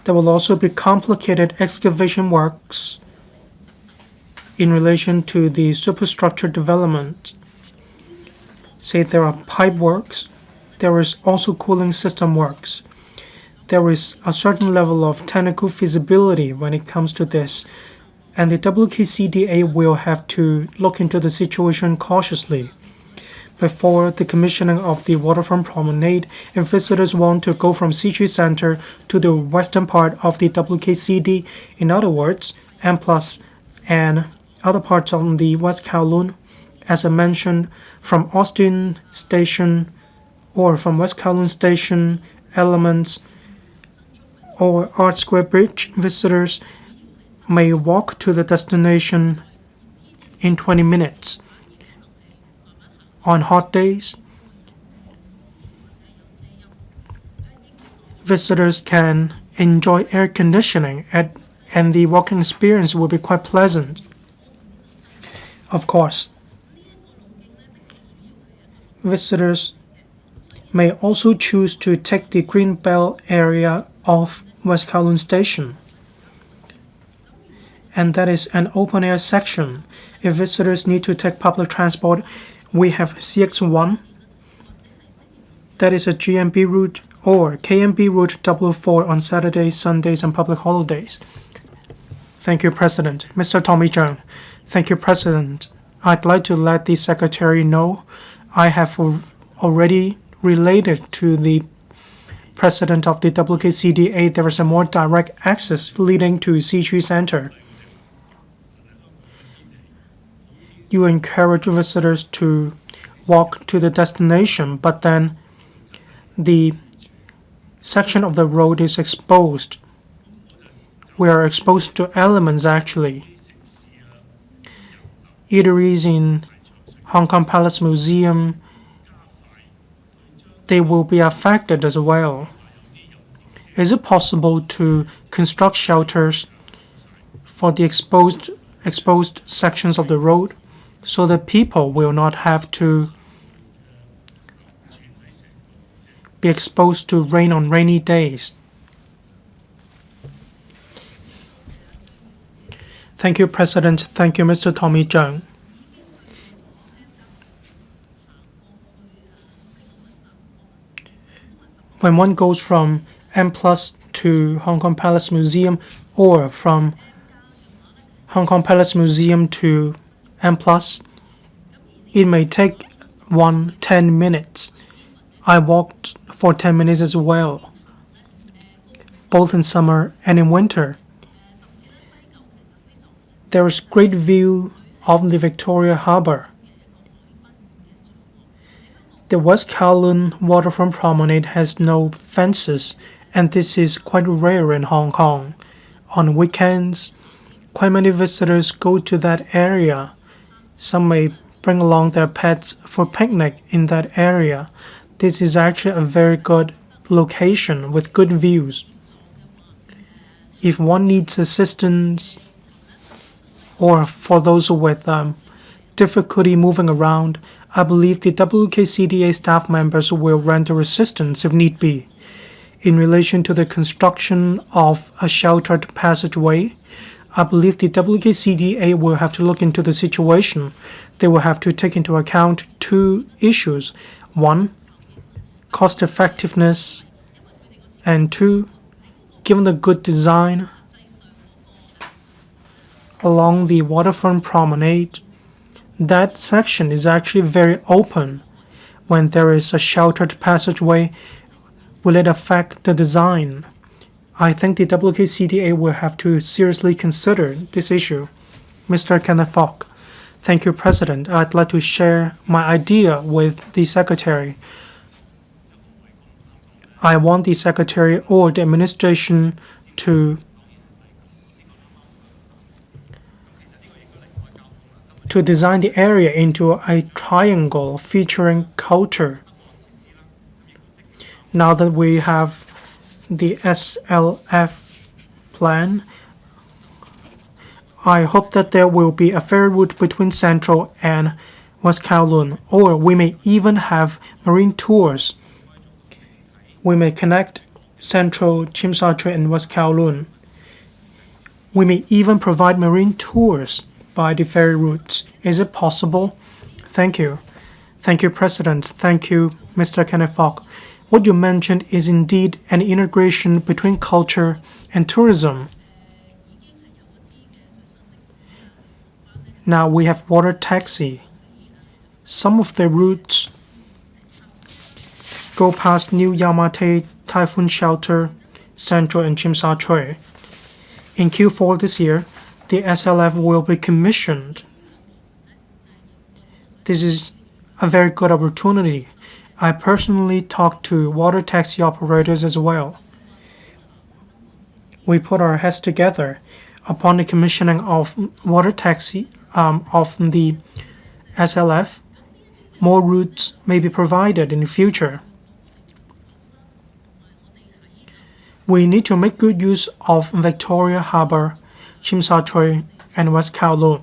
There will also be complicated excavation works in relation to the superstructure development. Say there are pipe works, there is also cooling system works. There is a certain level of technical feasibility when it comes to this, and the WKCDA will have to look into the situation cautiously. Before the commissioning of the waterfront promenade, if visitors want to go from CHOW Center to the western part of the WKCD, in other words, M+, and other parts on the West Kowloon, as I mentioned, from Austin Station or from West Kowloon Station, Elements, or Art Square Bridge, visitors may walk to the destination in 20 minutes. On hot days, visitors can enjoy air conditioning and the walking experience will be quite pleasant. Of course, visitors may also choose to take the green belt area of West Kowloon Station, and that is an open-air section. If visitors need to take public transport, we have CX1, that is a GMB route, or KMB route 4 on Saturdays, Sundays, and public holidays. Thank you, President. Mr. Tommy Cheung. Thank you, President. I'd like to let the Secretary know I have already related to the President of the WKCDA there is a more direct access leading to CHOW Center. You encourage visitors to walk to the destination, but then the section of the road is exposed. We are exposed to elements actually. Eateries in Hong Kong Palace Museum, they will be affected as well. Is it possible to construct shelters for the exposed sections of the road so that people will not have to be exposed to rain on rainy days? Thank you, President. Thank you, Mr. Tommy Cheung. When one goes from M+ to Hong Kong Palace Museum or from Hong Kong Palace Museum to M+, it may take 10 minutes. I walked for 10 minutes as well, both in summer and in winter. There is great view of the Victoria Harbour. The West Kowloon waterfront promenade has no fences, and this is quite rare in Hong Kong. On weekends, quite many visitors go to that area. Some may bring along their pets for picnic in that area. This is actually a very good location with good views. If one needs assistance, or for those with difficulty moving around, I believe the WKCDA staff members will render assistance if need be. In relation to the construction of a sheltered passageway, I believe the WKCDA will have to look into the situation. They will have to take into account two issues. One, cost effectiveness, and two, given the good design along the waterfront promenade, that section is actually very open. When there is a sheltered passageway, will it affect the design? I think the WKCDA will have to seriously consider this issue. Mr. Kenneth LAU. Thank you, President. I'd like to share my idea with the Secretary. I want the Secretary or the administration to design the area into a triangle featuring culture. Now that we have the SLF plan, I hope that there will be a ferry route between Central and West Kowloon, or we may even have marine tours. We may connect Central, Tsim Sha Tsui, and West Kowloon. We may even provide marine tours by the ferry routes. Is it possible? Thank you. Thank you, President. Thank you, Mr. Kenneth LAU. What you mentioned is indeed an integration between culture and tourism. Now we have water taxi. Some of the routes go past New Yamate Typhoon Shelter, Central, and Tsim Sha Tsui. In Q4 this year, the SLF will be commissioned. This is a very good opportunity. I personally talked to water taxi operators as well. We put our heads together. Upon the commissioning of water taxi of the SLF, more routes may be provided in the future. We need to make good use of Victoria Harbour, Tsim Sha Tsui, and West Kowloon.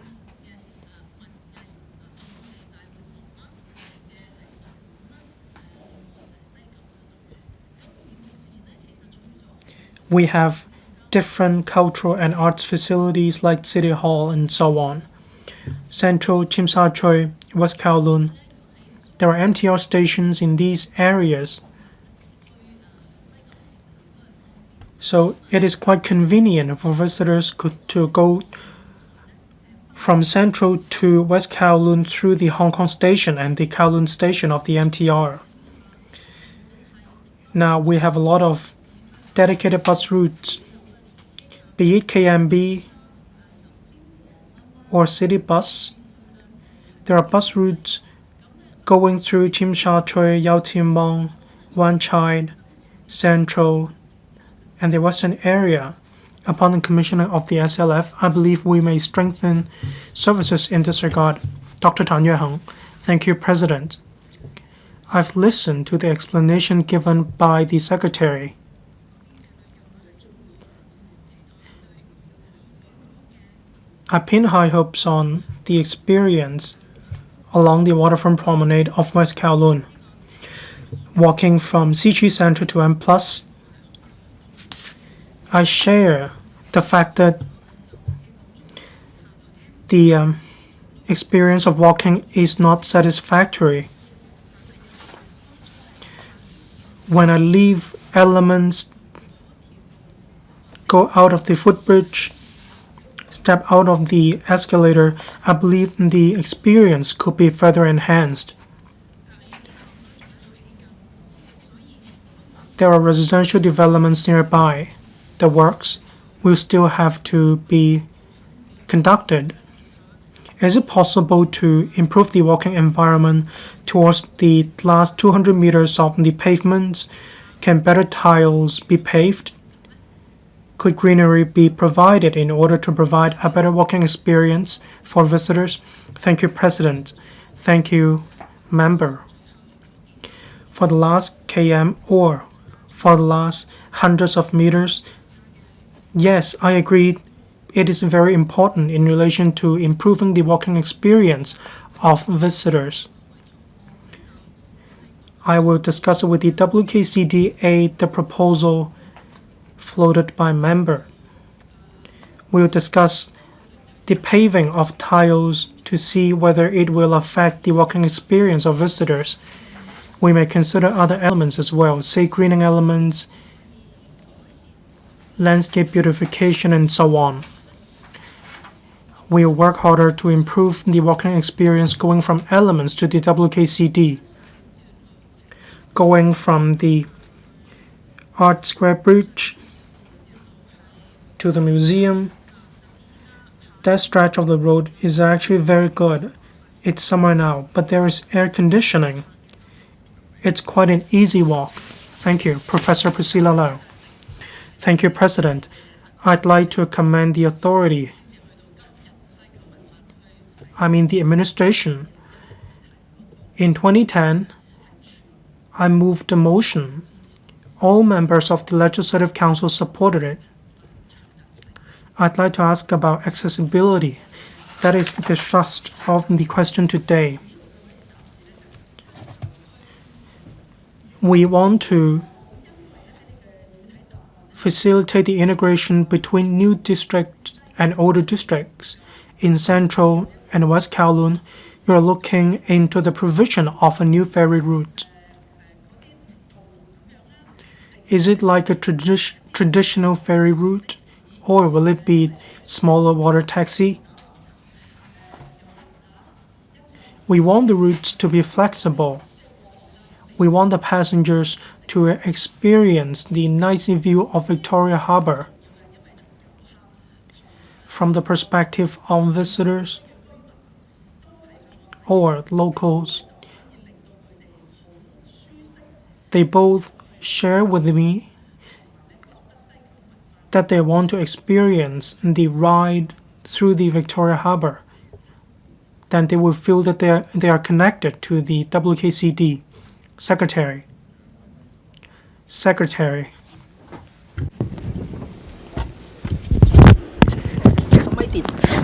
We have different cultural and arts facilities like City Hall and so on. Central, Tsim Sha Tsui, West Kowloon. There are MTR stations in these areas. So it is quite convenient for visitors to go from Central to West Kowloon through the Hong Kong station and the Kowloon station of the MTR. Now we have a lot of dedicated bus routes, be it KMB or city bus. There are bus routes going through Tsim Sha Tsui, Yau Tin Mong, Wan Chai, Central, and the western area. Upon the commissioning of the SLF, I believe we may strengthen services in this regard. Dr. Tan Yueheng. Thank you, President. I've listened to the explanation given by the Secretary. I pin high hopes on the experience along the waterfront promenade of West Kowloon. Walking from CG Center to M+, I share the fact that the experience of walking is not satisfactory. When I leave Elements, go out of the footbridge, step out of the escalator, I believe the experience could be further enhanced. There are residential developments nearby. The works will still have to be conducted. Is it possible to improve the walking environment towards the last 200 meters of the pavements? Can better tiles be paved? Could greenery be provided in order to provide a better walking experience for visitors? Thank you, President. Thank you, Member. For the last km or for the last hundreds of meters, yes, I agree. It is very important in relation to improving the walking experience of visitors. I will discuss with the WKCDA the proposal floated by Member. We will discuss the paving of tiles to see whether it will affect the walking experience of visitors. We may consider other elements as well, say greening elements, landscape beautification, and so on. We'll work harder to improve the walking experience going from Elements to the WKCD. Going from the Art Square Bridge to the museum, that stretch of the road is actually very good. It's summer now, but there is air conditioning. It's quite an easy walk. Thank you, Professor Priscilla Lau. Thank you, President. I'd like to commend the authority. The administration. In 2010, I moved a motion. All members of the Legislative Council supported it. I'd like to ask about accessibility. That is the thrust of the question today. We want to facilitate the integration between new districts and older districts. In Central and West Kowloon, we are looking into the provision of a new ferry route. Is it like a traditional ferry route, or will it be smaller water taxi? We want the routes to be flexible. We want the passengers to experience the nice view of Victoria Harbour. From the perspective of visitors or locals, they both share with me that they want to experience the ride through the Victoria Harbour. Then they will feel that they are connected to the WKCD. Secretary.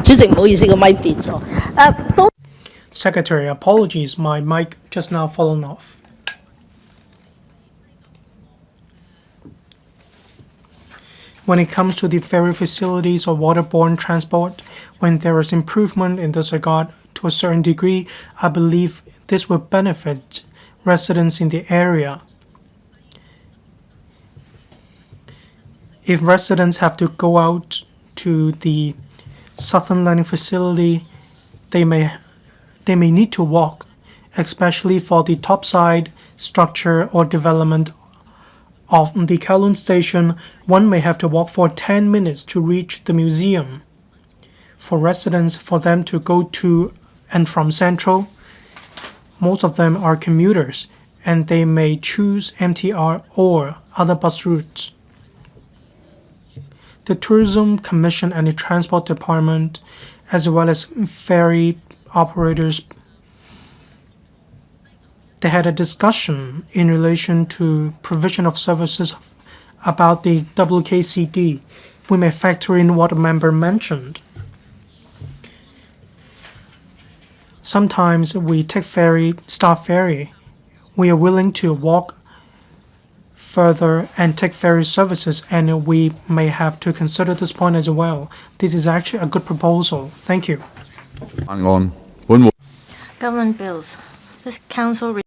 主席唔好意思，個咪跌咗。Secretary, apologies, my mic just now fallen off. When it comes to the ferry facilities or waterborne transport, when there is improvement in this regard to a certain degree, I believe this will benefit residents in the area. If residents have to go out to the Southern Landing facility, they may need to walk, especially for the topside structure or development of the Kowloon station. One may have to walk for 10 minutes to reach the museum. For residents, for them to go to and from Central, most of them are commuters, and they may choose MTR or other bus routes. The Tourism Commission and the Transport Department, as well as ferry operators, they had a discussion in relation to provision of services about the WKCD. We may factor in what a member mentioned. Sometimes we take ferry, staff ferry. We are willing to walk further and take ferry services, and we may have to consider this point as well. This is actually a good proposal. Thank you. Government bills. This council